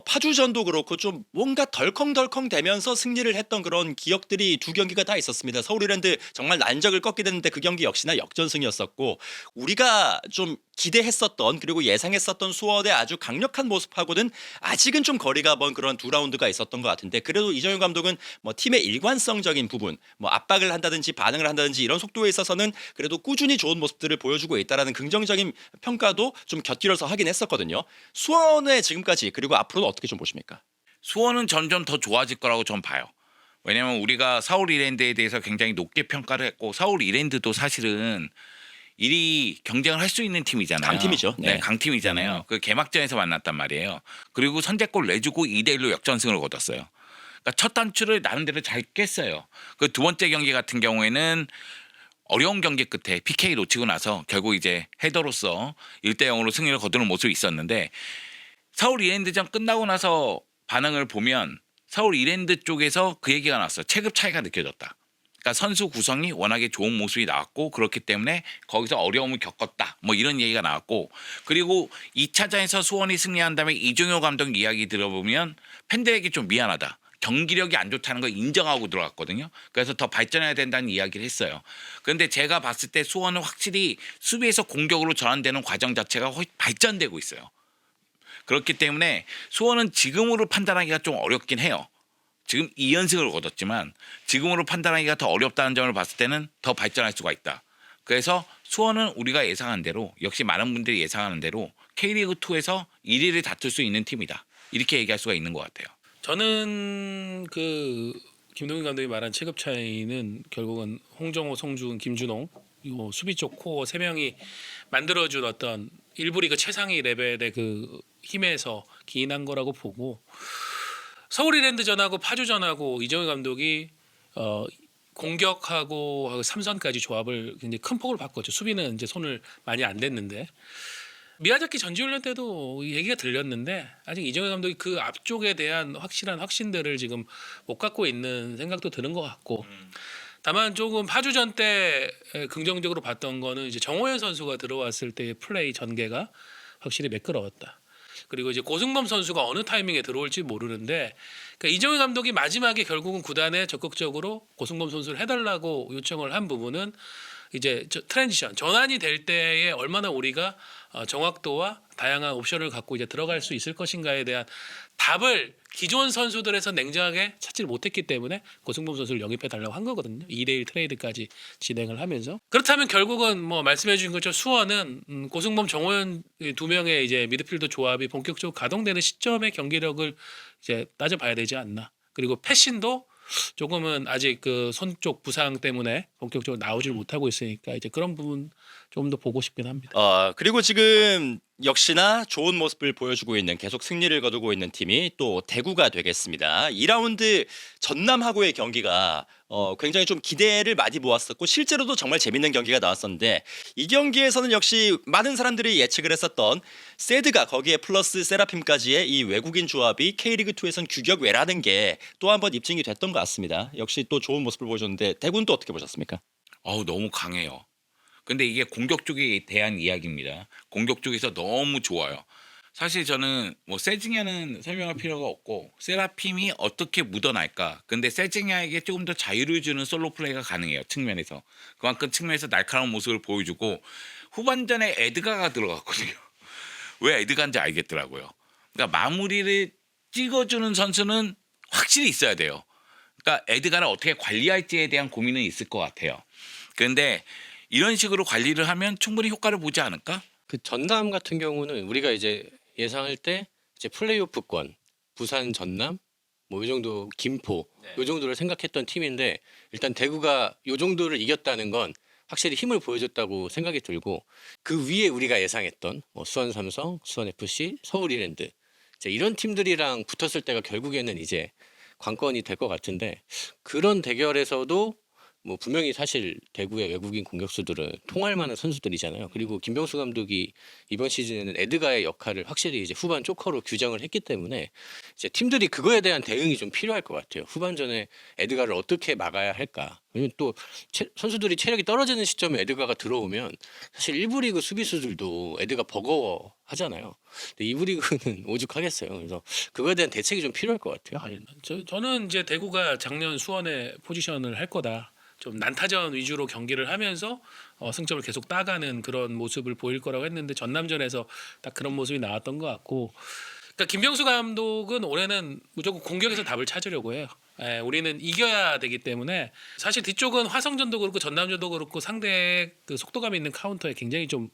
파주전도 그렇고 좀 뭔가 덜컹덜컹 되면서 승리를 했던 그런 기억들이 두 경기가 다 있었습니다. 서울이랜드 정말 난적을 꺾게 됐는데 그 경기 역시나 역전승이었었고 우리가 좀 기대했었던 그리고 예상했었던 수원의 아주 강력한 모습하고는 아직은 좀 거리가 먼 그런 두 라운드가 있었던 것 같은데 그래도 이정효 감독은 뭐 팀의 일관성적인 부분 뭐 압박을 한다든지 반응을 한다든지 이런 속도에 있어서는 그래도 꾸준히 좋은 모습들을 보여주고 있다라는 긍정적인 평가도 좀 곁들여서 하긴 했었거든요. 수원의 지금까지 그리고 앞으로는 어떻게 좀 보십니까? 수원은 점점 더 좋아질 거라고 전 봐요. 왜냐하면 우리가 서울 이랜드에 대해서 굉장히 높게 평가를 했고 서울 이랜드도 사실은 1위 경쟁을 할 수 있는 팀이잖아요. 강팀이죠. 네. 네, 강팀이잖아요. 그 개막전에서 만났단 말이에요. 그리고 선제골 내주고 2대1로 역전승을 거뒀어요. 그러니까 첫 단추를 나름대로 잘 깼어요. 그 두 번째 경기 같은 경우에는 어려운 경기 끝에 PK 놓치고 나서 결국 이제 헤더로서 1대0으로 승리를 거두는 모습이 있었는데 서울 이랜드전 끝나고 나서 반응을 보면 서울 이랜드 쪽에서 그 얘기가 나왔어요. 체급 차이가 느껴졌다. 그러니까 선수 구성이 워낙에 좋은 모습이 나왔고 그렇기 때문에 거기서 어려움을 겪었다. 뭐 이런 얘기가 나왔고 그리고 2차전에서 수원이 승리한 다음에 이종효 감독 이야기 들어보면 팬들에게 좀 미안하다. 경기력이 안 좋다는 걸 인정하고 들어갔거든요. 그래서 더 발전해야 된다는 이야기를 했어요. 그런데 제가 봤을 때 수원은 확실히 수비에서 공격으로 전환되는 과정 자체가 발전되고 있어요. 그렇기 때문에 수원은 지금으로 판단하기가 좀 어렵긴 해요. 지금 2연승을 거뒀지만 지금으로 판단하기가 더 어렵다는 점을 봤을 때는 더 발전할 수가 있다. 그래서 수원은 우리가 예상한 대로 역시 많은 분들이 예상하는 대로 K리그2에서 1위를 다툴 수 있는 팀이다. 이렇게 얘기할 수가 있는 것 같아요. 저는 그 김동인 감독이 말한 체급 차이는 결국은 홍정호, 송주은, 김준홍 이 수비 쪽 코어 세 명이 만들어준 어떤 일부 리그 최상위 레벨의 그 힘에서 기인한 거라고 보고 서울이랜드전하고 파주전하고 이정효 감독이 공격하고 삼선까지 조합을 굉장히 큰 폭으로 바꿨죠. 수비는 이제 손을 많이 안 댔는데 미야자키 전지훈련 때도 얘기가 들렸는데 아직 이정효 감독이 그 앞쪽에 대한 확실한 확신들을 지금 못 갖고 있는 생각도 드는 것 같고 다만 조금 파주전 때 긍정적으로 봤던 거는 이제 정호연 선수가 들어왔을 때의 플레이 전개가 확실히 매끄러웠다. 그리고 이제 고승범 선수가 어느 타이밍에 들어올지 모르는데 그러니까 이정효 감독이 마지막에 결국은 구단에 적극적으로 고승범 선수를 해달라고 요청을 한 부분은 이제 트랜지션 전환이 될 때에 얼마나 우리가 정확도와 다양한 옵션을 갖고 이제 들어갈 수 있을 것인가에 대한 답을 기존 선수들에서 냉정하게 찾지를 못했기 때문에 고승범 선수를 영입해 달라고 한 거거든요. 2대1 트레이드까지 진행을 하면서 그렇다면 결국은 뭐 말씀해 주신 것처럼 수원은 고승범 정호연 두 명의 이제 미드필더 조합이 본격적으로 가동되는 시점의 경기력을 이제 따져봐야 되지 않나. 그리고 패신도 조금은 아직 그 손 쪽 부상 때문에 본격적으로 나오질 못하고 있으니까 이제 그런 부분 좀 더 보고 싶긴 합니다. 그리고 지금 역시나 좋은 모습을 보여주고 있는 계속 승리를 거두고 있는 팀이 또 대구가 되겠습니다. 2라운드 전남하고의 경기가 굉장히 좀 기대를 많이 모았었고 실제로도 정말 재밌는 경기가 나왔었는데 이 경기에서는 역시 많은 사람들이 예측을 했었던 세드가 거기에 플러스 세라핌까지의 이 외국인 조합이 K리그2에선 규격외라는 게 또 한 번 입증이 됐던 것 같습니다. 역시 또 좋은 모습을 보여줬는데 대구는 또 어떻게 보셨습니까? 너무 강해요. 근데 이게 공격 쪽에 대한 이야기입니다. 공격 쪽에서 너무 좋아요. 사실 저는 뭐 세징야는 설명할 필요가 없고 세라핌이 어떻게 묻어날까. 근데 세징야에게 조금 더 자유를 주는 솔로 플레이가 가능해요. 측면에서. 그만큼 측면에서 날카로운 모습을 보여주고 후반전에 에드가가 들어갔거든요. 왜 에드가인지 알겠더라고요. 그러니까 마무리를 찍어주는 선수는 확실히 있어야 돼요. 그러니까 에드가를 어떻게 관리할지에 대한 고민은 있을 것 같아요. 그런데 이런 식으로 관리를 하면 충분히 효과를 보지 않을까? 그 전남 같은 경우는 우리가 이제 예상할 때 이제 플레이오프권, 부산 전남, 뭐 이 정도 김포, 요 정도를 생각했던 팀인데 일단 대구가 요 정도를 이겼다는 건 확실히 힘을 보여줬다고 생각이 들고 그 위에 우리가 예상했던 뭐 수원 삼성, 수원 FC, 서울 이랜드 이제 이런 팀들이랑 붙었을 때가 결국에는 이제 관건이 될 것 같은데 그런 대결에서도 뭐 분명히 사실 대구의 외국인 공격수들은 통할 만한 선수들이잖아요. 그리고 김병수 감독이 이번 시즌에는 에드가의 역할을 확실히 이제 후반 조커로 규정을 했기 때문에 이제 팀들이 그거에 대한 대응이 좀 필요할 것 같아요. 후반전에 에드가를 어떻게 막아야 할까? 왜냐면 또 선수들이 체력이 떨어지는 시점에 에드가가 들어오면 사실 1부 리그 수비수들도 에드가 버거워 하잖아요. 근데 2부 리그는 오죽하겠어요. 그래서 그거에 대한 대책이 좀 필요할 것 같아요. 저는 이제 대구가 작년 수원에 포지션을 할 거다. 좀 난타전 위주로 경기를 하면서 승점을 계속 따가는 그런 모습을 보일 거라고 했는데 전남전에서 딱 그런 모습이 나왔던 것 같고 그러니까 김병수 감독은 올해는 무조건 공격에서 답을 찾으려고 해요. 우리는 이겨야 되기 때문에 사실 뒤쪽은 화성전도 그렇고 전남전도 그렇고 상대의 그 속도감 있는 카운터에 굉장히 좀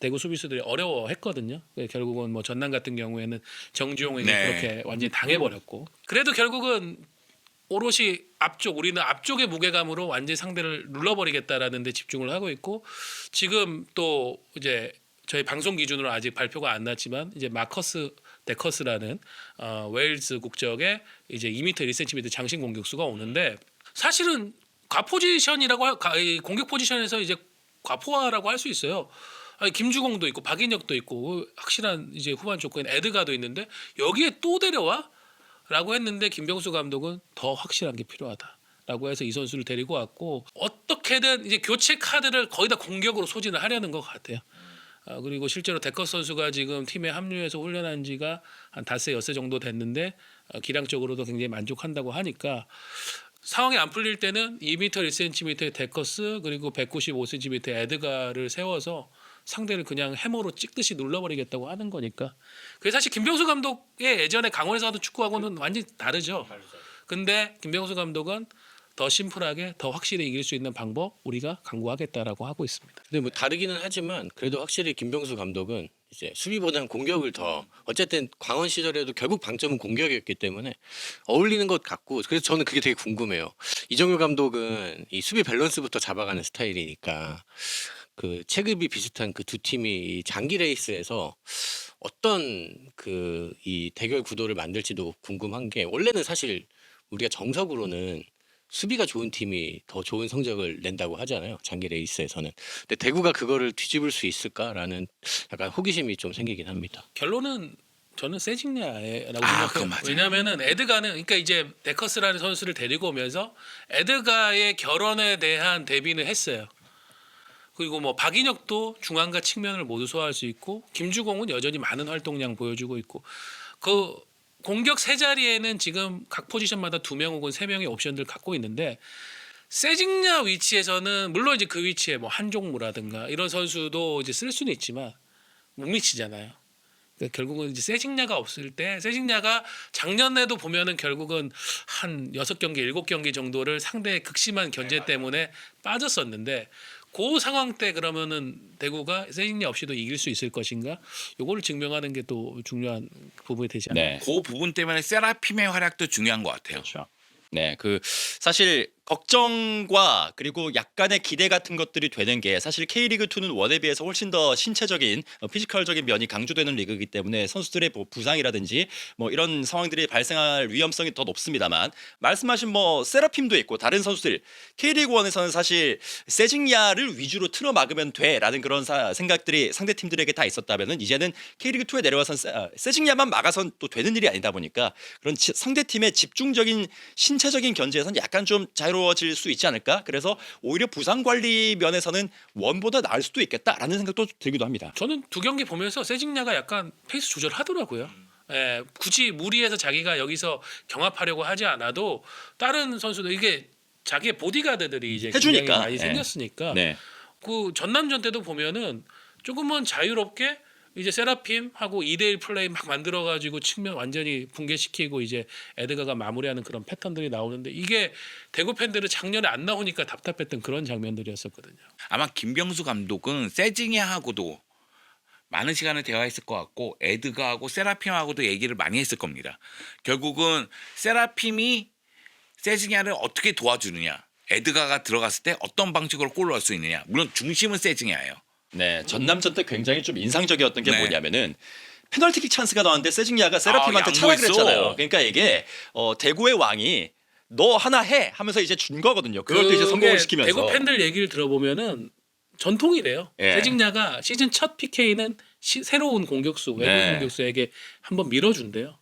대구 수비수들이 어려워했거든요. 결국은 뭐 전남 같은 경우에는 정주용에게 그렇게 완전히 당해버렸고 그래도 결국은 오롯이 앞쪽 우리는 앞쪽의 무게감으로 완전히 상대를 눌러버리겠다라는 데 집중을 하고 있고 지금 또 이제 저희 방송 기준으로 아직 발표가 안 났지만 이제 마커스 데커스라는 웨일즈 국적의 이제 2m 1cm 장신 공격수가 오는데 사실은 과포지션이라고 공격 포지션에서 이제 과포화라고 할 수 있어요. 김주공도 있고 박인혁도 있고 확실한 이제 후반 조건인 에드가도 있는데 여기에 또 데려와? 라고 했는데 김병수 감독은 더 확실한 게 필요하다라고 해서 이 선수를 데리고 왔고 어떻게든 이제 교체 카드를 거의 다 공격으로 소진을 하려는 것 같아요. 그리고 실제로 데커스 선수가 지금 팀에 합류해서 훈련한 지가 한 닷새 엿새 정도 됐는데 기량적으로도 굉장히 만족한다고 하니까 상황이 안 풀릴 때는 2m 1cm의 데커스 그리고 195cm의 에드가를 세워서 상대를 그냥 해머로 찍듯이 눌러버리겠다고 하는 거니까 그게 사실 김병수 감독의 예전에 강원에서 하던 축구하고는 완전히 다르죠. 근데 김병수 감독은 더 심플하게 더 확실히 이길 수 있는 방법 우리가 강구하겠다라고 하고 있습니다. 근데 뭐 다르기는 하지만 그래도 확실히 김병수 감독은 이제 수비보다는 공격을 더 어쨌든 광원 시절에도 결국 방점은 공격이었기 때문에 어울리는 것 같고 그래서 저는 그게 되게 궁금해요. 이정효 감독은 이 수비 밸런스부터 잡아가는 스타일이니까 그 체급이 비슷한 그 두 팀이 장기 레이스에서 어떤 그 이 대결 구도를 만들지도 궁금한 게 원래는 사실 우리가 정석으로는 수비가 좋은 팀이 더 좋은 성적을 낸다고 하잖아요. 장기 레이스에서는. 근데 대구가 그거를 뒤집을 수 있을까라는 약간 호기심이 좀 생기긴 합니다. 결론은 저는 세징야라고 그거 생각해요. 맞아요. 왜냐하면은 에드가는 그러니까 이제 데커스라는 선수를 데리고 오면서 에드가의 결혼에 대한 대비는 했어요. 그리고 뭐 박인혁도 중앙과 측면을 모두 소화할 수 있고 김주공은 여전히 많은 활동량 보여주고 있고 그 공격 세 자리에는 지금 각 포지션마다 2명 혹은 3명의 옵션들 갖고 있는데 세징야 위치에서는 물론 이제 그 위치에 뭐 한종무라든가 이런 선수도 이제 쓸 수는 있지만 못 미치잖아요. 그러니까 결국은 이제 세징야가 없을 때 세징야가 작년에도 보면은 결국은 한 6경기, 7경기 정도를 상대의 극심한 견제 때문에 빠졌었는데 그 상황 때 그러면은 대구가 세징야 없이도 이길 수 있을 것인가? 요거를 증명하는 게 또 중요한 부분이 되지 않나요? 네. 그 부분 때문에 세라핌의 활약도 중요한 것 같아요. 그렇죠. 네, 그 사실 걱정과 그리고 약간의 기대 같은 것들이 되는 게 사실 K리그 2는 원에 비해서 훨씬 더 신체적인 피지컬적인 면이 강조되는 리그이기 때문에 선수들의 뭐 부상이라든지 뭐 이런 상황들이 발생할 위험성이 더 높습니다만 말씀하신 뭐 세라핌도 있고 다른 선수들 K리그 1에서는 사실 세징야를 위주로 틀어 막으면 돼라는 그런 생각들이 상대 팀들에게 다 있었다면은 이제는 K리그 2에 내려와선 세징야만 막아선 또 되는 일이 아니다 보니까 그런 상대 팀의 집중적인 신체적인 견제에서는 약간 좀 자유로워질 수 있지 않을까? 그래서 오히려 부상 관리 면에서는 원보다 나을 수도 있겠다라는 생각도 들기도 합니다. 저는 두 경기 보면서 세징야가 약간 페이스 조절하더라고요. 예, 굳이 무리해서 자기가 여기서 경합하려고 하지 않아도 다른 선수들 이게 자기의 보디가드들이 이제 해주니까. 굉장히 많이 네. 생겼으니까 네. 그 전남전 때도 보면은 조금은 자유롭게 이제 세라핌하고 2대1 플레이 막 만들어가지고 측면 완전히 붕괴시키고 이제 에드가가 마무리하는 그런 패턴들이 나오는데 이게 대구 팬들은 작년에 안 나오니까 답답했던 그런 장면들이었었거든요. 아마 김병수 감독은 세징야하고도 많은 시간을 대화했을 것 같고 에드가하고 세라핌하고도 얘기를 많이 했을 겁니다. 결국은 세라핌이 세징야를 어떻게 도와주느냐, 에드가가 들어갔을 때 어떤 방식으로 골을 넣을 수 있느냐. 물론 중심은 세징야예요. 네, 전남전 때 굉장히 좀 인상적이었던 게 네. 뭐냐면은 페널티킥 찬스가 나왔는데 세징야가 세라핌한테 아, 차라 양보했어. 그랬잖아요. 그러니까 이게 대구의 왕이 너 하나 해 하면서 이제 준 거거든요. 그걸 또 이제 성공을 시키면서 대구 팬들 얘기를 들어보면은 전통이래요. 예. 세징야가 시즌 첫 PK는 새로운 공격수 외국 네. 공격수에게 한번 밀어준대요.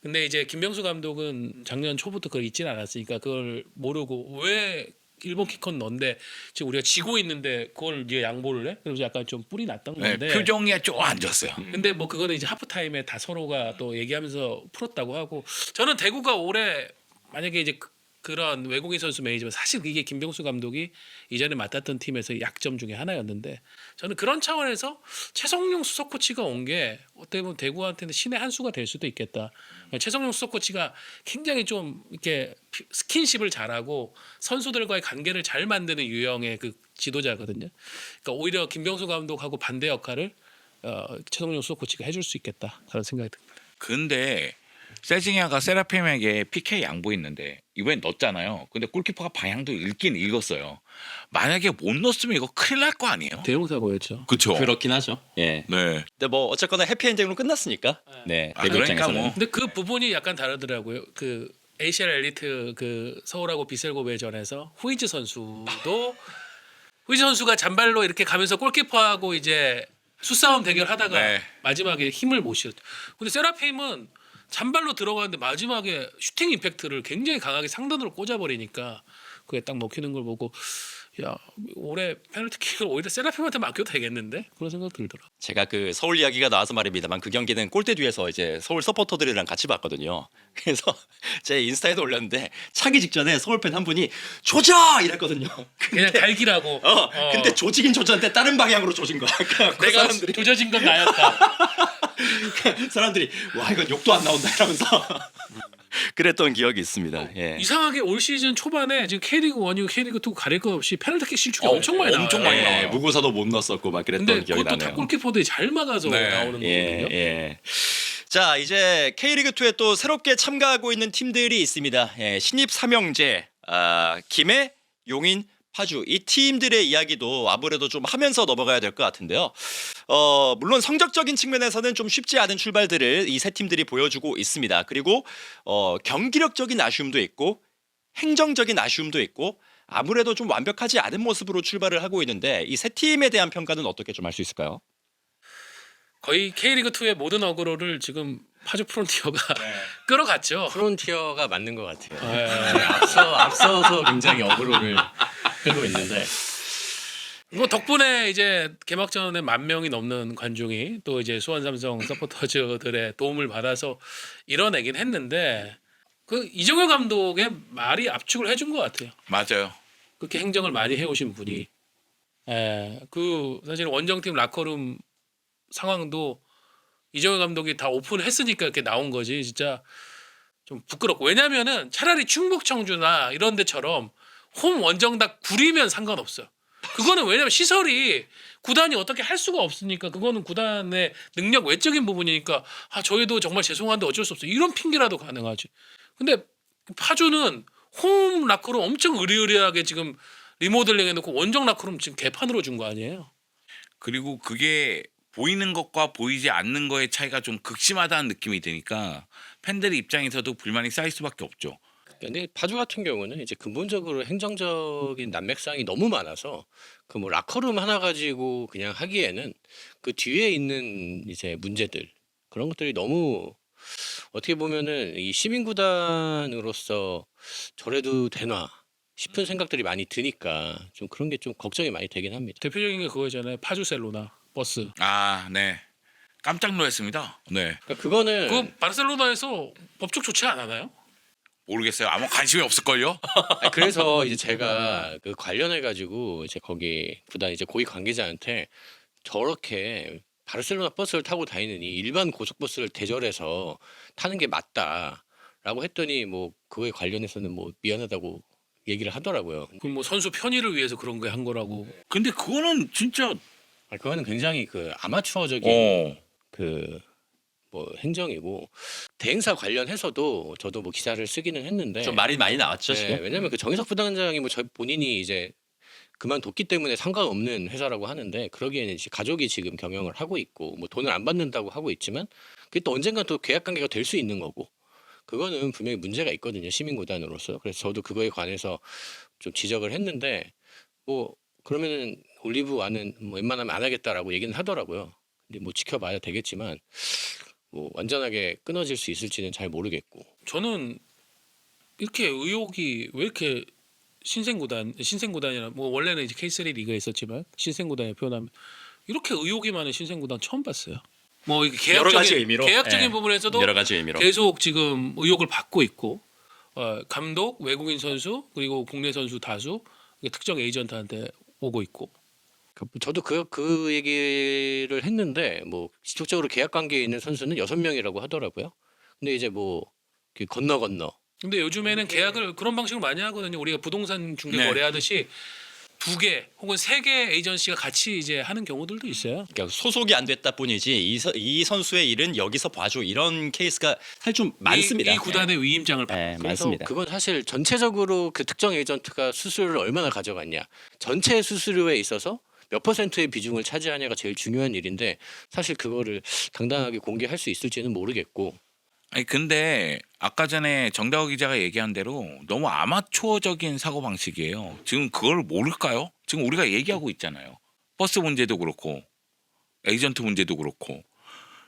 근데 이제 김병수 감독은 작년 초부터 그걸 잊지는 않았으니까 그걸 모르고 왜 일본 키컨 넣는데 지금 우리가 지고 있는데 그걸 이제 양보를 해? 그래서 약간 좀 뿔이 났던 네, 건데. 표정이 좀 안 좋았어요. 근데 뭐 그거는 이제 하프타임에 다 서로가 또 얘기하면서 풀었다고 하고 저는 대구가 올해 만약에 이제 그런 외국인 선수 매니지면 사실 이게 김병수 감독이 이전에 맡았던 팀에서 약점 중에 하나였는데 저는 그런 차원에서 최성용 수석 코치가 온 게 어떻게 보면 대구한테는 신의 한 수가 될 수도 있겠다. 최성용 수석 코치가 굉장히 좀 이렇게 스킨십을 잘하고 선수들과의 관계를 잘 만드는 유형의 그 지도자거든요. 그러니까 오히려 김병수 감독하고 반대 역할을 최성용 수석 코치가 해줄 수 있겠다 그런 생각이 듭니다. 근데 세징야가 세라핌에게 PK 양보했는데 이번엔 넣었잖아요. 근데 골키퍼가 방향도 읽긴 읽었어요. 만약에 못 넣었으면 이거 큰일 날 거 아니에요? 대형 사고였죠. 그렇죠. 그렇긴 하죠. 예. 네. 근데 뭐 어쨌거나 해피엔딩으로 끝났으니까. 네. 아, 대구 그러니까 입장에서는. 뭐. 근데 그 부분이 약간 다르더라고요. 그 ACL 엘리트 그 서울하고 비셀고베전에서 후이즈 선수도 후이즈 선수가 잔발로 이렇게 가면서 골키퍼하고 이제 수싸움 대결하다가 네. 마지막에 힘을 못 실었죠. 근데 세라핌은 잔발로 들어가는데 마지막에 슈팅 임팩트를 굉장히 강하게 상단으로 꽂아버리니까 그게 딱 먹히는 걸 보고 야 올해 페널티킥을 오히려 세라핌한테 맡겨도 되겠는데 그런 생각 들더라. 제가 그 서울 이야기가 나와서 말입니다만 그 경기는 골대 뒤에서 이제 서울 서포터들이랑 같이 봤거든요. 그래서 제 인스타에도 올렸는데 차기 직전에 서울 팬 한 분이 조져 이랬거든요. 그냥 갈기라고. 근데 조지긴 조졌는데 다른 방향으로 조진 거야. 그래갖고 내가 사람들이 조져진 건 나였다. 사람들이 와 이건 욕도 안 나온다 이러면서 그랬던 기억이 있습니다. 예. 이상하게 올 시즌 초반에 지금 K리그 1이고 K리그 2 가릴 것 없이 페널티킥 실축이 엄청 많이 나와요. 엄청 많이 예, 나와요. 무고사도 못 넣었었고 막 그랬던 근데 기억이 그것도 다 나네요. 골키퍼들이 잘 막아서 네. 나오는 예, 거거든요. 예. 자 이제 K리그 2에 또 새롭게 참가하고 있는 팀들이 있습니다. 예, 신입 삼형제, 김해, 용인, 파주 이 팀들의 이야기도 아무래도 좀 하면서 넘어가야 될 것 같은데요. 물론 성적적인 측면에서는 좀 쉽지 않은 출발들을 이 세 팀들이 보여주고 있습니다. 그리고 경기력적인 아쉬움도 있고 행정적인 아쉬움도 있고 아무래도 좀 완벽하지 않은 모습으로 출발을 하고 있는데 이 세 팀에 대한 평가는 어떻게 좀 할 수 있을까요? 거의 K리그 2의 모든 어그로를 지금 파주 프론티어가 끌어갔죠. 프론티어가 맞는 것 같아요. 예. 앞서서 굉장히 어그로를 끌고 있는데 뭐 덕분에 이제 개막전에 10,000명이 넘는 관중이 또 이제 수원 삼성 서포터즈들의 도움을 받아서 이뤄내긴 했는데 그 이정효 감독의 말이 압축을 해준 것 같아요. 맞아요. 그렇게 행정을 많이 해오신 분이 그 사실 원정팀 라커룸 상황도 이정효 감독이 다 오픈했으니까 이렇게 나온 거지. 진짜 좀 부끄럽고 왜냐면은 차라리 충북 청주나 이런 데처럼 홈 원정다 구리면 상관없어요. 그거는 왜냐면 시설이 구단이 어떻게 할 수가 없으니까 그거는 구단의 능력 외적인 부분이니까 저희도 정말 죄송한데 어쩔 수 없어요. 이런 핑계라도 가능하지. 근데 파주는 홈 라커룸 엄청 으리으리하게 지금 리모델링 해놓고 원정 라커룸 지금 개판으로 준 거 아니에요? 그리고 그게 보이는 것과 보이지 않는 거의 차이가 좀 극심하다는 느낌이 드니까 팬들 입장에서도 불만이 쌓일 수밖에 없죠. 근데 파주 같은 경우는 이제 근본적으로 행정적인 난맥상이 너무 많아서 그 뭐 라커룸 하나 가지고 그냥 하기에는 그 뒤에 있는 이제 문제들 그런 것들이 너무 어떻게 보면은 이 시민구단으로서 저래도 되나 싶은 생각들이 많이 드니까 좀 그런 게 좀 걱정이 많이 되긴 합니다. 대표적인 게 그거잖아요. 파주셀로나 버스. 아, 네. 깜짝 놀랐습니다. 네. 그러니까 그거는 그거 바르셀로나에서 법적 조치 안 하나요? 모르겠어요. 아무 관심이 없을걸요? 아니, 그래서 이제 제가 그 관련해 가지고 이제 거기 구단 이제 고위 관계자한테 저렇게 바르셀로나 버스를 타고 다니느니 일반 고속버스를 대절해서 타는 게 맞다라고 했더니 뭐 그거에 관련해서는 뭐 미안하다고 얘기를 하더라고요. 그 뭐 선수 편의를 위해서 그런 거 한 거라고. 근데 그거는 진짜 아니, 그거는 굉장히 그 아마추어적인 그 뭐 행정이고 대행사 관련해서도 저도 뭐 기사를 쓰기는 했는데 좀 말이 많이 나왔죠 네, 지금. 왜냐면 그 정희석 부단장이 뭐 본인이 이제 그만뒀기 때문에 상관없는 회사라고 하는데 그러기에는 이제 가족이 지금 경영을 하고 있고 뭐 돈을 안 받는다고 하고 있지만 그게 또 언젠가 또 계약 관계가 될 수 있는 거고 그거는 분명히 문제가 있거든요 시민구단으로서. 그래서 저도 그거에 관해서 좀 지적을 했는데 뭐 그러면은 올리브와는 뭐 웬만하면 안 하겠다라고 얘기는 하더라고요. 근데 뭐 지켜봐야 되겠지만 뭐 완전하게 끊어질 수 있을지는 잘 모르겠고. 저는 이렇게 의혹이 왜 이렇게 신생구단이라 뭐 원래는 이제 K3 리그에 있었지만 신생구단에 표현하면 이렇게 의혹이 많은 신생구단 처음 봤어요. 뭐 이게 여러 가지 의미로. 계약적인 예. 부분에서도 여러 가지 의미로. 계속 지금 의혹을 받고 있고 감독, 외국인 선수 그리고 국내 선수 다수 이게 특정 에이전트한테 오고 있고. 저도 그 얘기를 했는데 뭐 지속적으로 계약 관계에 있는 선수는 6명이라고 하더라고요. 근데 이제 뭐 그 건너 근데 요즘에는 계약을 그런 방식으로 많이 하거든요. 우리가 부동산 중개 네. 거래하듯이 2개 혹은 3개 에이전시가 같이 이제 하는 경우들도 있어요. 그러니까 소속이 안 됐다 뿐이지 이 선수의 일은 여기서 봐줘 이런 케이스가 사실 좀 많습니다. 이 구단의 위임장을 받. 네, 그래서 많습니다. 그건 사실 전체적으로 그 특정 에이전트가 수수료를 얼마나 가져갔냐 전체 수수료에 있어서 몇 퍼센트의 비중을 차지하냐가 제일 중요한 일인데 사실 그거를 당당하게 공개할 수 있을지는 모르겠고. 아니 근데 아까 전에 정다호 기자가 얘기한 대로 너무 아마추어적인 사고 방식이에요. 지금 그걸 모를까요? 지금 우리가 얘기하고 있잖아요. 버스 문제도 그렇고 에이전트 문제도 그렇고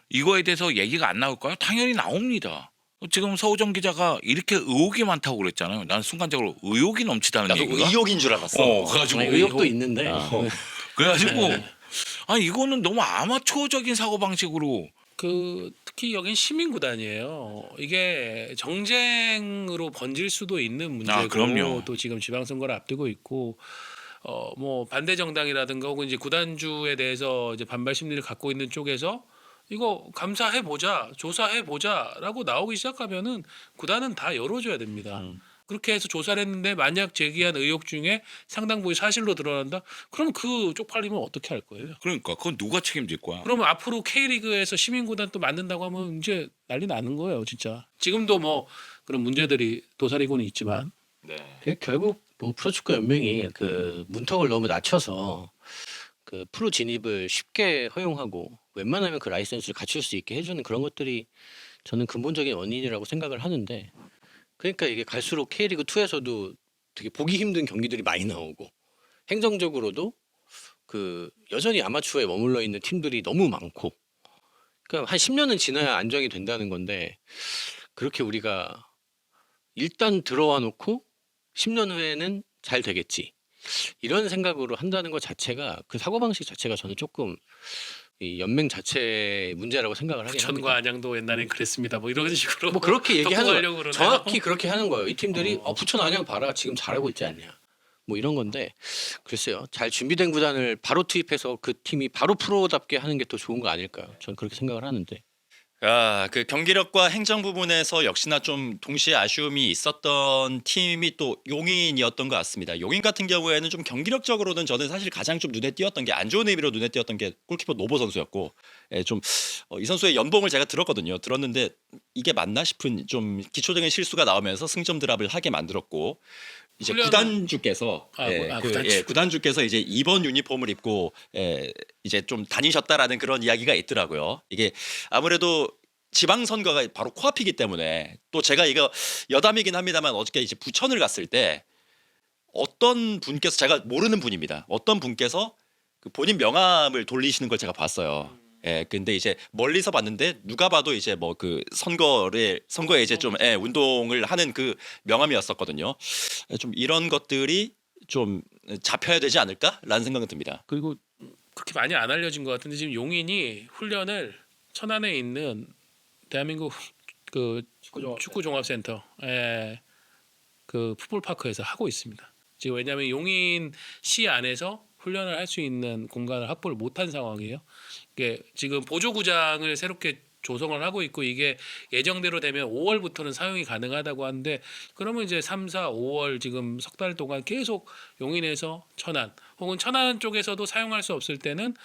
이거에 대해서 얘기가 안 나올까요? 당연히 나옵니다. 지금 서우정 기자가 이렇게 의혹이 많다고 그랬잖아요. 난 순간적으로 의혹이 넘치다는 나도 얘기가. 의혹인 줄 알았어. 그래가지고 아니, 의혹도 있는데 그래가지고 아니 이거는 너무 아마추어적인 사고 방식으로. 특히 여긴 시민구단이에요. 이게 정쟁으로 번질 수도 있는 문제고 그럼요. 또 지금 지방선거를 앞두고 있고 뭐 반대 정당이라든가 혹은 이제 구단주에 대해서 이제 반발 심리를 갖고 있는 쪽에서 이거 감사해 보자, 조사해 보자라고 나오기 시작하면은 구단은 다 열어줘야 됩니다. 그렇게 해서 조사를 했는데 만약 제기한 의혹 중에 상당 부분 사실로 드러난다. 그럼 그 쪽팔리면 어떻게 할 거예요? 그러니까 그건 누가 책임질 거야? 그러면 앞으로 K리그에서 시민구단 또 만든다고 하면 이제 난리 나는 거예요, 진짜. 지금도 뭐 그런 문제들이 도사리고는 있지만. 결국 뭐 프로축구 연맹이 그 문턱을 너무 낮춰서 그 프로 진입을 쉽게 허용하고 웬만하면 그 라이센스를 갖출 수 있게 해주는 그런 것들이 저는 근본적인 원인이라고 생각을 하는데 그러니까 이게 갈수록 K리그 2에서도 되게 보기 힘든 경기들이 많이 나오고 행정적으로도 그 여전히 아마추어에 머물러 있는 팀들이 너무 많고 그러니까 한 10년은 지나야 안정이 된다는 건데 그렇게 우리가 일단 들어와 놓고 10년 후에는 잘 되겠지 이런 생각으로 한다는 것 자체가 그 사고방식 자체가 저는 조금 이 연맹 자체의 문제라고 생각을 하긴 부천과 합니다. 안양도 옛날엔 그랬습니다. 뭐 이런 식으로 뭐 그렇게 얘기하는 덮어가려고 거예요. 그러나요? 정확히 그렇게 하는 거예요. 이 팀들이 부천 안양 봐라 지금 잘하고 있지 않냐. 뭐 이런 건데 글쎄요. 잘 준비된 구단을 바로 투입해서 그 팀이 바로 프로답게 하는 게 더 좋은 거 아닐까요? 저는 그렇게 생각을 하는데. 그 경기력과 행정 부분에서 역시나 좀 동시에 아쉬움이 있었던 팀이 또 용인이었던 것 같습니다. 용인 같은 경우에는 좀 경기력적으로는 저는 사실 가장 좀 눈에 띄었던 게 안 좋은 의미로 눈에 띄었던 게 골키퍼 노보 선수였고, 좀 이 선수의 연봉을 제가 들었거든요. 들었는데 이게 맞나 싶은 좀 기초적인 실수가 나오면서 승점 드랍을 하게 만들었고, 이제 훈련은- 구단주께서 구단주. 구단주께서 이제 2번 유니폼을 입고 이제 좀 다니셨다라는 그런 이야기가 있더라고요. 이게 아무래도 지방선거가 바로 코앞이기 때문에, 또 제가 이거 여담이긴 합니다만 어저께 이제 부천을 갔을 때 어떤 분께서, 제가 모르는 분입니다. 어떤 분께서 그 본인 명함을 돌리시는 걸 제가 봤어요. 근데 이제 멀리서 봤는데 누가 봐도 이제 뭐 그 선거에 이제 좀 운동을 하는 그 명함이었었거든요. 좀 이런 것들이 좀 잡혀야 되지 않을까라는 생각은 듭니다. 그리고 그렇게 많이 안 알려진 것 같은데 지금 용인이 훈련을 천안에 있는 대한민국 그 축구 종합센터 그 풋볼 파크에서 하고 있습니다. 지금 왜냐하면 용인 시 안에서 훈련을 할 수 있는 공간을 확보를 못한 상황이에요. 이게 지금 보조구장을 새롭게 조성을 하고 있고, 이게 예정대로 되면 5월부터는 사용이 가능하다고 하는데, 그러면 이제 3, 4, 5월 지금 석 달 동안 계속 용인에서 천안 혹은 천안 쪽에서도 사용할 수 없을 때는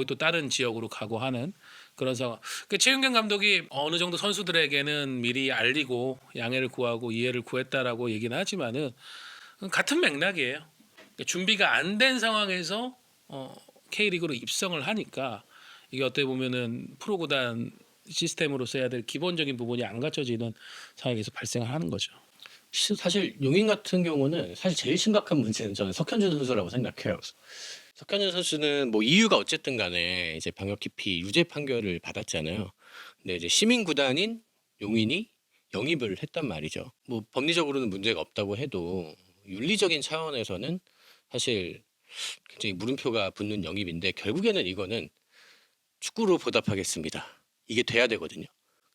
또 다른 지역으로 가고 하는 그런 상황. 최윤경 감독이 어느 정도 선수들에게는 미리 알리고 양해를 구하고 이해를 구했다라고 얘기는 하지만은 같은 맥락이에요. 준비가 안 된 상황에서 K리그로 입성을 하니까 이게 어떻게 보면은 프로구단 시스템으로서 해야 될 기본적인 부분이 안 갖춰지는 상황이 계속 발생을 하는 거죠. 사실 용인 같은 경우는 사실 제일 심각한 문제는 저는 석현준 선수라고 생각해요. 석현준 선수는 뭐 이유가 어쨌든 간에 이제 방역 기피 유죄 판결을 받았잖아요. 근데 이제 시민 구단인 용인이 영입을 했단 말이죠. 뭐 법리적으로는 문제가 없다고 해도 윤리적인 차원에서는 사실 굉장히 물음표가 붙는 영입인데, 결국에는 이거는 축구로 보답하겠습니다. 이게 돼야 되거든요.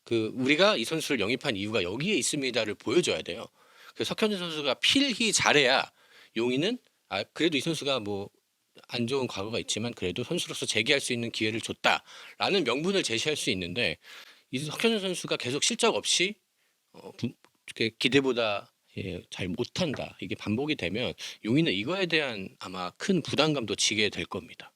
우리가 이 선수를 영입한 이유가 여기에 있습니다를 보여줘야 돼요. 그래서 석현준 선수가 필히 잘해야 용인은 그래도 이 선수가 뭐 안 좋은 과거가 있지만 그래도 선수로서 재기할 수 있는 기회를 줬다라는 명분을 제시할 수 있는데, 이 석현준 선수가 계속 실적 없이 기대보다 잘 못한다, 이게 반복이 되면 용인은 이거에 대한 아마 큰 부담감도 지게 될 겁니다.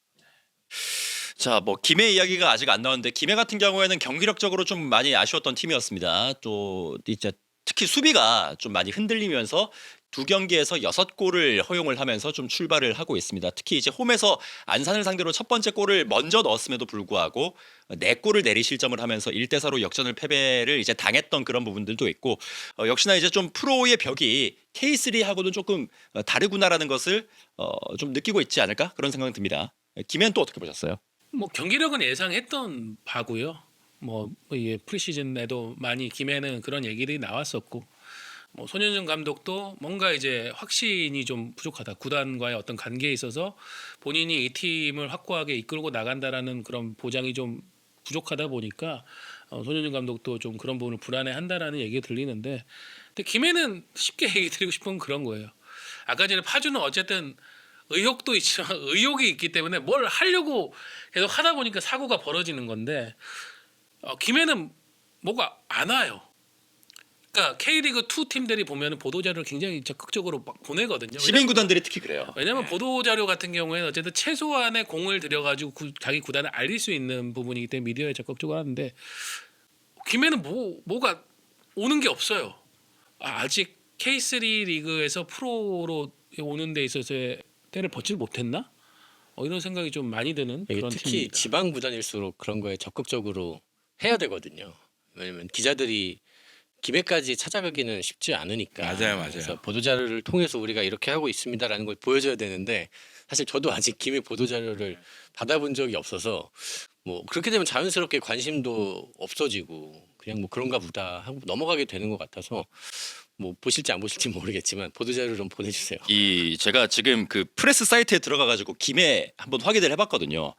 자, 뭐 김해 이야기가 아직 안 나왔는데, 김해 같은 경우에는 경기력적으로 좀 많이 아쉬웠던 팀이었습니다. 또 이제 특히 수비가 좀 많이 흔들리면서 2경기에서 6골을 허용을 하면서 좀 출발을 하고 있습니다. 특히 이제 홈에서 안산을 상대로 첫 번째 골을 먼저 넣었음에도 불구하고 4골을 내리 실점을 하면서 1대4로 역전을 패배를 이제 당했던 그런 부분들도 있고, 역시나 이제 좀 프로의 벽이 K3하고는 조금 다르구나라는 것을 좀 느끼고 있지 않을까, 그런 생각이 듭니다. 김해는 또 어떻게 보셨어요? 뭐 경기력은 예상했던 바고요. 뭐 이게 프리시즌에도 많이 김해는 그런 얘기들이 나왔었고, 뭐 손현준 감독도 뭔가 이제 확신이 좀 부족하다, 구단과의 어떤 관계에 있어서 본인이 이 팀을 확고하게 이끌고 나간다라는 그런 보장이 좀 부족하다 보니까 손현준 감독도 좀 그런 부분을 불안해한다라는 얘기가 들리는데, 근데 김해는 쉽게 얘기 드리고 싶은 그런 거예요. 아까 전에 파주는 어쨌든 의욕도 있지만 의욕이 있기 때문에 뭘 하려고 계속 하다 보니까 사고가 벌어지는 건데, 김해는 뭐가 안 와요. 그러니까 K리그 2 팀들이 보면 보도자료를 굉장히 적극적으로 막 보내거든요. 시민 구단들이 특히 그래요. 왜냐면 보도자료 같은 경우에는 어쨌든 최소한의 공을 들여가지고 자기 구단을 알릴 수 있는 부분이기 때문에 미디어에 적극적으로 하는데, 김해는 뭐가 오는 게 없어요. 아직 K3 리그에서 프로로 오는 데 있어서의 때를 벗지 못했나? 이런 생각이 좀 많이 드는 이게 그런 특히 팀입니다. 지방 구단일수록 그런 거에 적극적으로 해야 되거든요. 왜냐면 기자들이 김해까지 찾아가기는 쉽지 않으니까. 맞아요. 그래서 보도자료를 통해서 우리가 이렇게 하고 있습니다라는 걸 보여줘야 되는데, 사실 저도 아직 김해 보도자료를 받아본 적이 없어서 뭐 그렇게 되면 자연스럽게 관심도 없어지고 그냥 뭐 그런가 보다 하고 넘어가게 되는 것 같아서, 뭐 보실지 안 보실지 모르겠지만 보도자료 좀 보내주세요. 제가 지금 그 프레스 사이트에 들어가가지고 김해 한번 확인을 해봤거든요.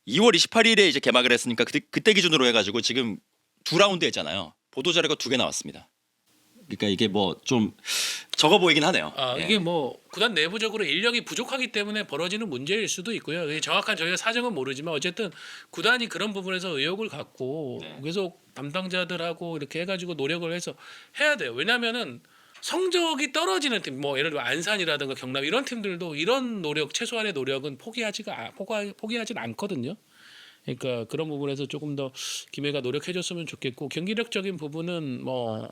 2월 28일에 이제 개막을 했으니까 그때 기준으로 해가지고 지금 2라운드 했잖아요. 보도 자료가 2개 나왔습니다. 그러니까 이게 뭐 좀 적어 보이긴 하네요. 예. 이게 뭐 구단 내부적으로 인력이 부족하기 때문에 벌어지는 문제일 수도 있고요. 이게 정확한 저희가 사정은 모르지만 어쨌든 구단이 그런 부분에서 의욕을 갖고 계속 담당자들하고 이렇게 해가지고 노력을 해서 해야 돼요. 왜냐하면은 성적이 떨어지는 팀, 뭐 예를 들어 안산이라든가 경남 이런 팀들도 이런 노력, 최소한의 노력은 포기하진 않거든요. 그러니까 그런 부분에서 조금 더 김해가 노력해줬으면 좋겠고 경기력적인 부분은 뭐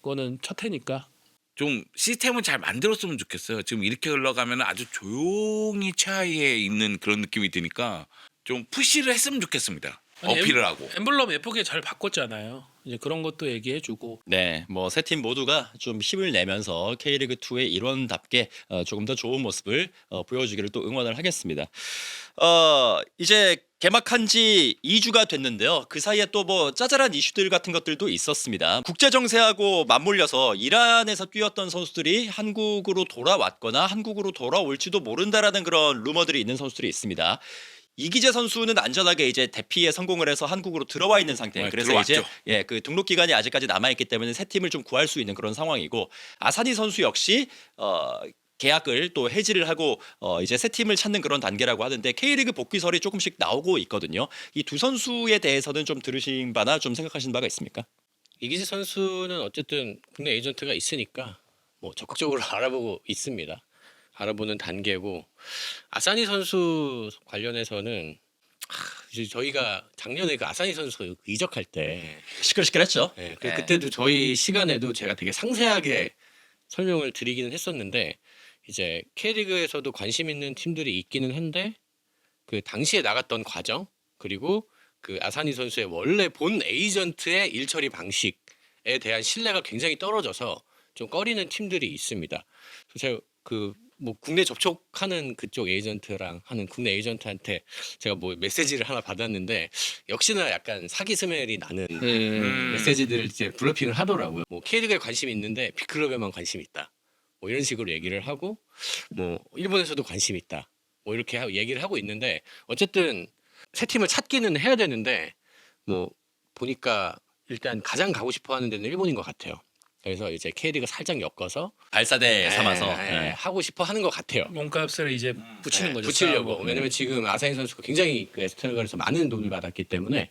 그거는 첫 해니까. 좀 시스템을 잘 만들었으면 좋겠어요. 지금 이렇게 흘러가면 아주 조용히 차이에 있는 그런 느낌이 드니까 좀 푸시를 했으면 좋겠습니다. 아니, 어필을 하고. 엠블럼 예쁘게 잘 바꿨잖아요. 이제 그런 것도 얘기해주고. 네, 뭐 세 팀 모두가 좀 힘을 내면서 K리그 2의 일원답게 조금 더 좋은 모습을 보여주기를 또 응원을 하겠습니다. 이제 개막한 지 2주가 됐는데요. 그 사이에 또 뭐 짜잘한 이슈들 같은 것들도 있었습니다. 국제 정세하고 맞물려서 이란에서 뛰었던 선수들이 한국으로 돌아왔거나 한국으로 돌아올지도 모른다라는 그런 루머들이 있는 선수들이 있습니다. 이기재 선수는 안전하게 이제 대피에 성공을 해서 한국으로 들어와 있는 상태. 네, 그래서 들어왔죠. 이제 그 등록 기간이 아직까지 남아 있기 때문에 새 팀을 좀 구할 수 있는 그런 상황이고 아사니 선수 역시 계약을 또 해지를 하고 이제 새 팀을 찾는 그런 단계라고 하는데 K리그 복귀설이 조금씩 나오고 있거든요. 이 두 선수에 대해서는 좀 들으신 바나 좀 생각하신 바가 있습니까? 이기재 선수는 어쨌든 국내 에이전트가 있으니까 뭐 적극적으로 알아보고 있습니다. 알아보는 단계고 아사니 선수 관련해서는 이제 저희가 작년에 그 아사니 선수 이적할 때 시끌시끌했죠. 네, 그때도 저희 시간에도 제가 되게 상세하게 설명을 드리기는 했었는데 이제 K리그에서도 관심 있는 팀들이 있기는 한데 그 당시에 나갔던 과정 그리고 그 아사니 선수의 원래 본 에이전트의 일처리 방식에 대한 신뢰가 굉장히 떨어져서 좀 꺼리는 팀들이 있습니다. 그래서 제가 그 뭐 국내 접촉하는 그쪽 에이전트랑 하는 국내 에이전트한테 제가 뭐 메시지를 하나 받았는데 역시나 약간 사기 스멜이 나는 메시지들을 이제 블러핑을 하더라고요. 뭐 K리그에 관심이 있는데 빅클럽에만 관심이 있다. 뭐 이런 식으로 얘기를 하고 뭐 일본에서도 관심이 있다. 뭐 이렇게 얘기를 하고 있는데 어쨌든 새 팀을 찾기는 해야 되는데 뭐 보니까 일단 가장 가고 싶어 하는 데는 일본인 것 같아요. 그래서 이제 K리그 살짝 엮어서 발사대 삼아서 하고 싶어 하는 것 같아요. 몸값을 이제 붙이는 거죠. 붙이려고. 싸우고. 왜냐면 지금 아사히 선수가 굉장히 그 에스테르가에서 많은 돈을 받았기 때문에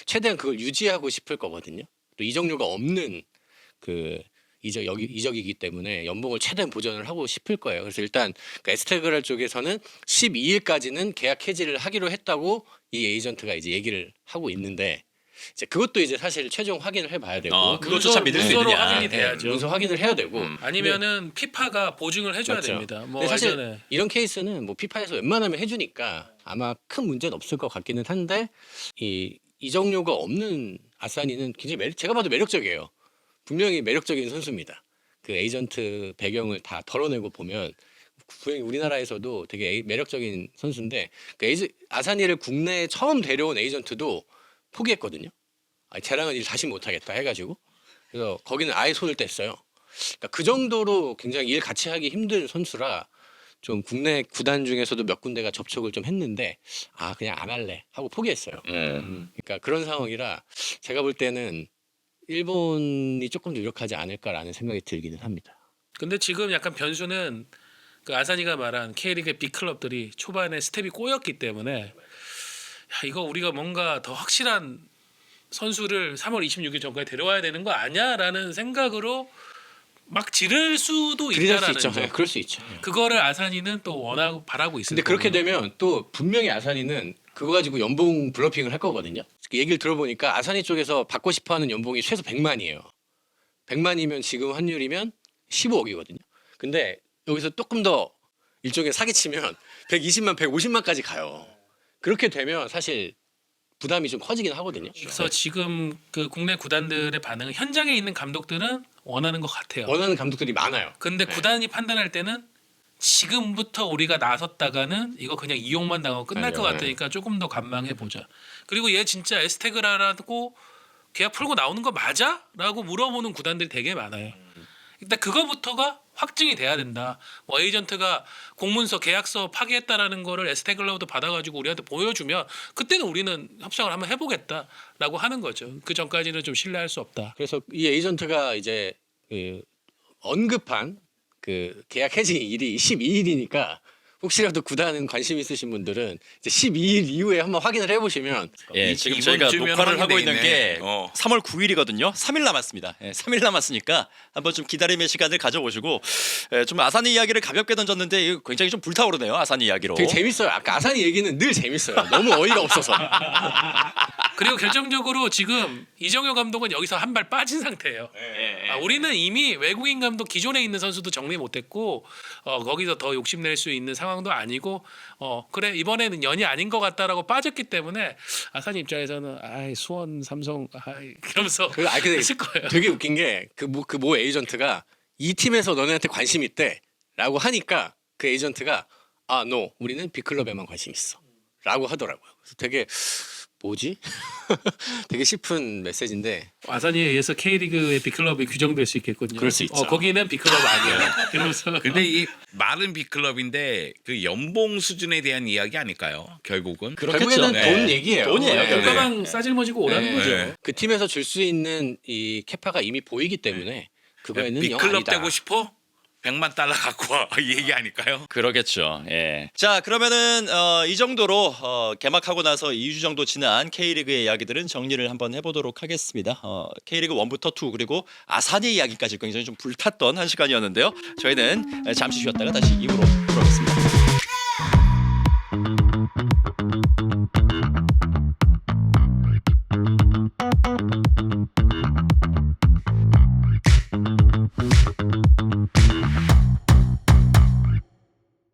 최대한 그걸 유지하고 싶을 거거든요. 또 이적료가 없는 그 이적이기 때문에 연봉을 최대한 보전을 하고 싶을 거예요. 그래서 일단 그 에스테그랄 쪽에서는 12일까지는 계약 해지를 하기로 했다고 이 에이전트가 이제 얘기를 하고 있는데 이제 그것도 이제 사실 최종 확인을 해봐야 되고 그것도 참 믿을 수 문서로 있느냐. 확인이 돼야죠. 문서 확인을 해야 되고 아니면은 피파가 보증을 해줘야 맞죠. 됩니다. 뭐 근데 사실 예전에 이런 케이스는 뭐 피파에서 웬만하면 해주니까 아마 큰 문제는 없을 것 같기는 한데 이 이적료가 없는 아사니는 굉장히 제가 봐도 매력적이에요. 분명히 매력적인 선수입니다. 그 에이전트 배경을 다 덜어내고 보면 분명히 우리나라에서도 되게 매력적인 선수인데 그 아사니를 국내에 처음 데려온 에이전트도 포기했거든요. 쟤랑은 일 다시 못하겠다 해가지고 그래서 거기는 아예 손을 뗐어요. 그러니까 그 정도로 굉장히 일 같이 하기 힘든 선수라 좀 국내 구단 중에서도 몇 군데가 접촉을 좀 했는데 그냥 안 할래 하고 포기했어요. 그러니까 그런 상황이라 제가 볼 때는 일본이 조금 더 유력하지 않을까라는 생각이 들기는 합니다. 근데 지금 약간 변수는 그 아사니가 말한 K리그의 빅클럽들이 초반에 스텝이 꼬였기 때문에 이거 우리가 뭔가 더 확실한 선수를 3월 26일 전까지 데려와야 되는 거 아니야라는 생각으로 막 지를 수도 그럴 수 있다라는 있죠. 점. 네, 그럴 수 있죠. 그거를 아사니는 또 원하고 바라고 있습니다. 근데 그렇게 되면 또 분명히 아사니는 그거 가지고 연봉 블러핑을 할 거거든요. 그 얘기를 들어보니까 아사니 쪽에서 받고 싶어하는 연봉이 최소 100만이에요. 100만이면 지금 환율이면 15억이거든요. 근데 여기서 조금 더 일종의 사기치면 120만, 150만까지 가요. 그렇게 되면 사실 부담이 좀 커지긴 하거든요. 그래서 지금 그 국내 구단들의 반응은 현장에 있는 감독들은 원하는 것 같아요. 원하는 감독들이 많아요. 근데 구단이 판단할 때는 지금부터 우리가 나섰다가는 이거 그냥 이용만 당하고 끝날 것 같으니까 조금 더 관망해 보자. 그리고 얘 진짜 에스테그라라고 계약 풀고 나오는 거 맞아? 라고 물어보는 구단들이 되게 많아요. 일단 그거부터가 확증이 돼야 된다. 뭐 에이전트가 공문서 계약서 파기했다라는 거를 에스테글라우드 받아가지고 우리한테 보여주면 그때는 우리는 협상을 한번 해보겠다라고 하는 거죠. 그 전까지는 좀 신뢰할 수 없다. 그래서 이 에이전트가 이제 그 언급한 그 계약 해지일이 12일이니까 혹시라도 구단 관심 있으신 분들은 이제 12일 이후에 한번 확인을 해보시면 예, 지금 이번 저희가 주면 녹화를 하고 확인돼 있는 있네. 게 어. 3월 9일이거든요. 3일 남았습니다. 예, 3일 남았으니까 한번 좀 기다림의 시간을 가져보시고 좀 아사니 이야기를 가볍게 던졌는데 이거 굉장히 좀 불타오르네요. 아사니 이야기로. 되게 재밌어요. 아까 아사니 얘기는 늘 재밌어요. 너무 어이가 없어서. 그리고 결정적으로 지금 이정효 감독은 여기서 한 발 빠진 상태예요. 우리는 이미 외국인 감독 기존에 있는 선수도 정리 못했고 거기서 더 욕심낼 수 있는 상황도 아니고 그래 이번에는 연이 아닌 것 같다라고 빠졌기 때문에 아사니 입장에서는 아이 수원 삼성 아이 그러면서 근데 했을 거예요. 되게 웃긴 게 그 모 에이전트가 이 팀에서 너네한테 관심 있대라고 하니까 그 에이전트가 no 우리는 빅클럽에만 관심 있어라고 하더라고요. 그래서 되게 뭐지? 되게 싶은 메시지인데 아사니에 의해서 K리그의 빅클럽이 규정될 수 있겠군요. 그럴 수 있죠. 거기는 빅클럽 아니야. 이러면서 근데 이 말은 빅클럽인데 그 연봉 수준에 대한 이야기 아닐까요? 결국은. 결국에는 네. 돈 얘기예요. 돈이에요, 네. 결국에. 물가방 싸질머지고 오라는 네. 거죠. 네. 그 팀에서 줄 수 있는 이 캐파가 이미 보이기 때문에 그거에는 영 빅클럽 아니다. 되고 싶어? 100만 달러 갖고 와. 이 얘기 아닐까요? 그러겠죠. 예. 자, 그러면은 이 정도로 개막하고 나서 2주 정도 지난 K리그의 이야기들은 정리를 한번 해보도록 하겠습니다. K리그 1부터 2 그리고 아사니 이야기까지 굉장히 좀 불탔던 한 시간이었는데요. 저희는 잠시 쉬었다가 다시 2부로 돌아오겠습니다.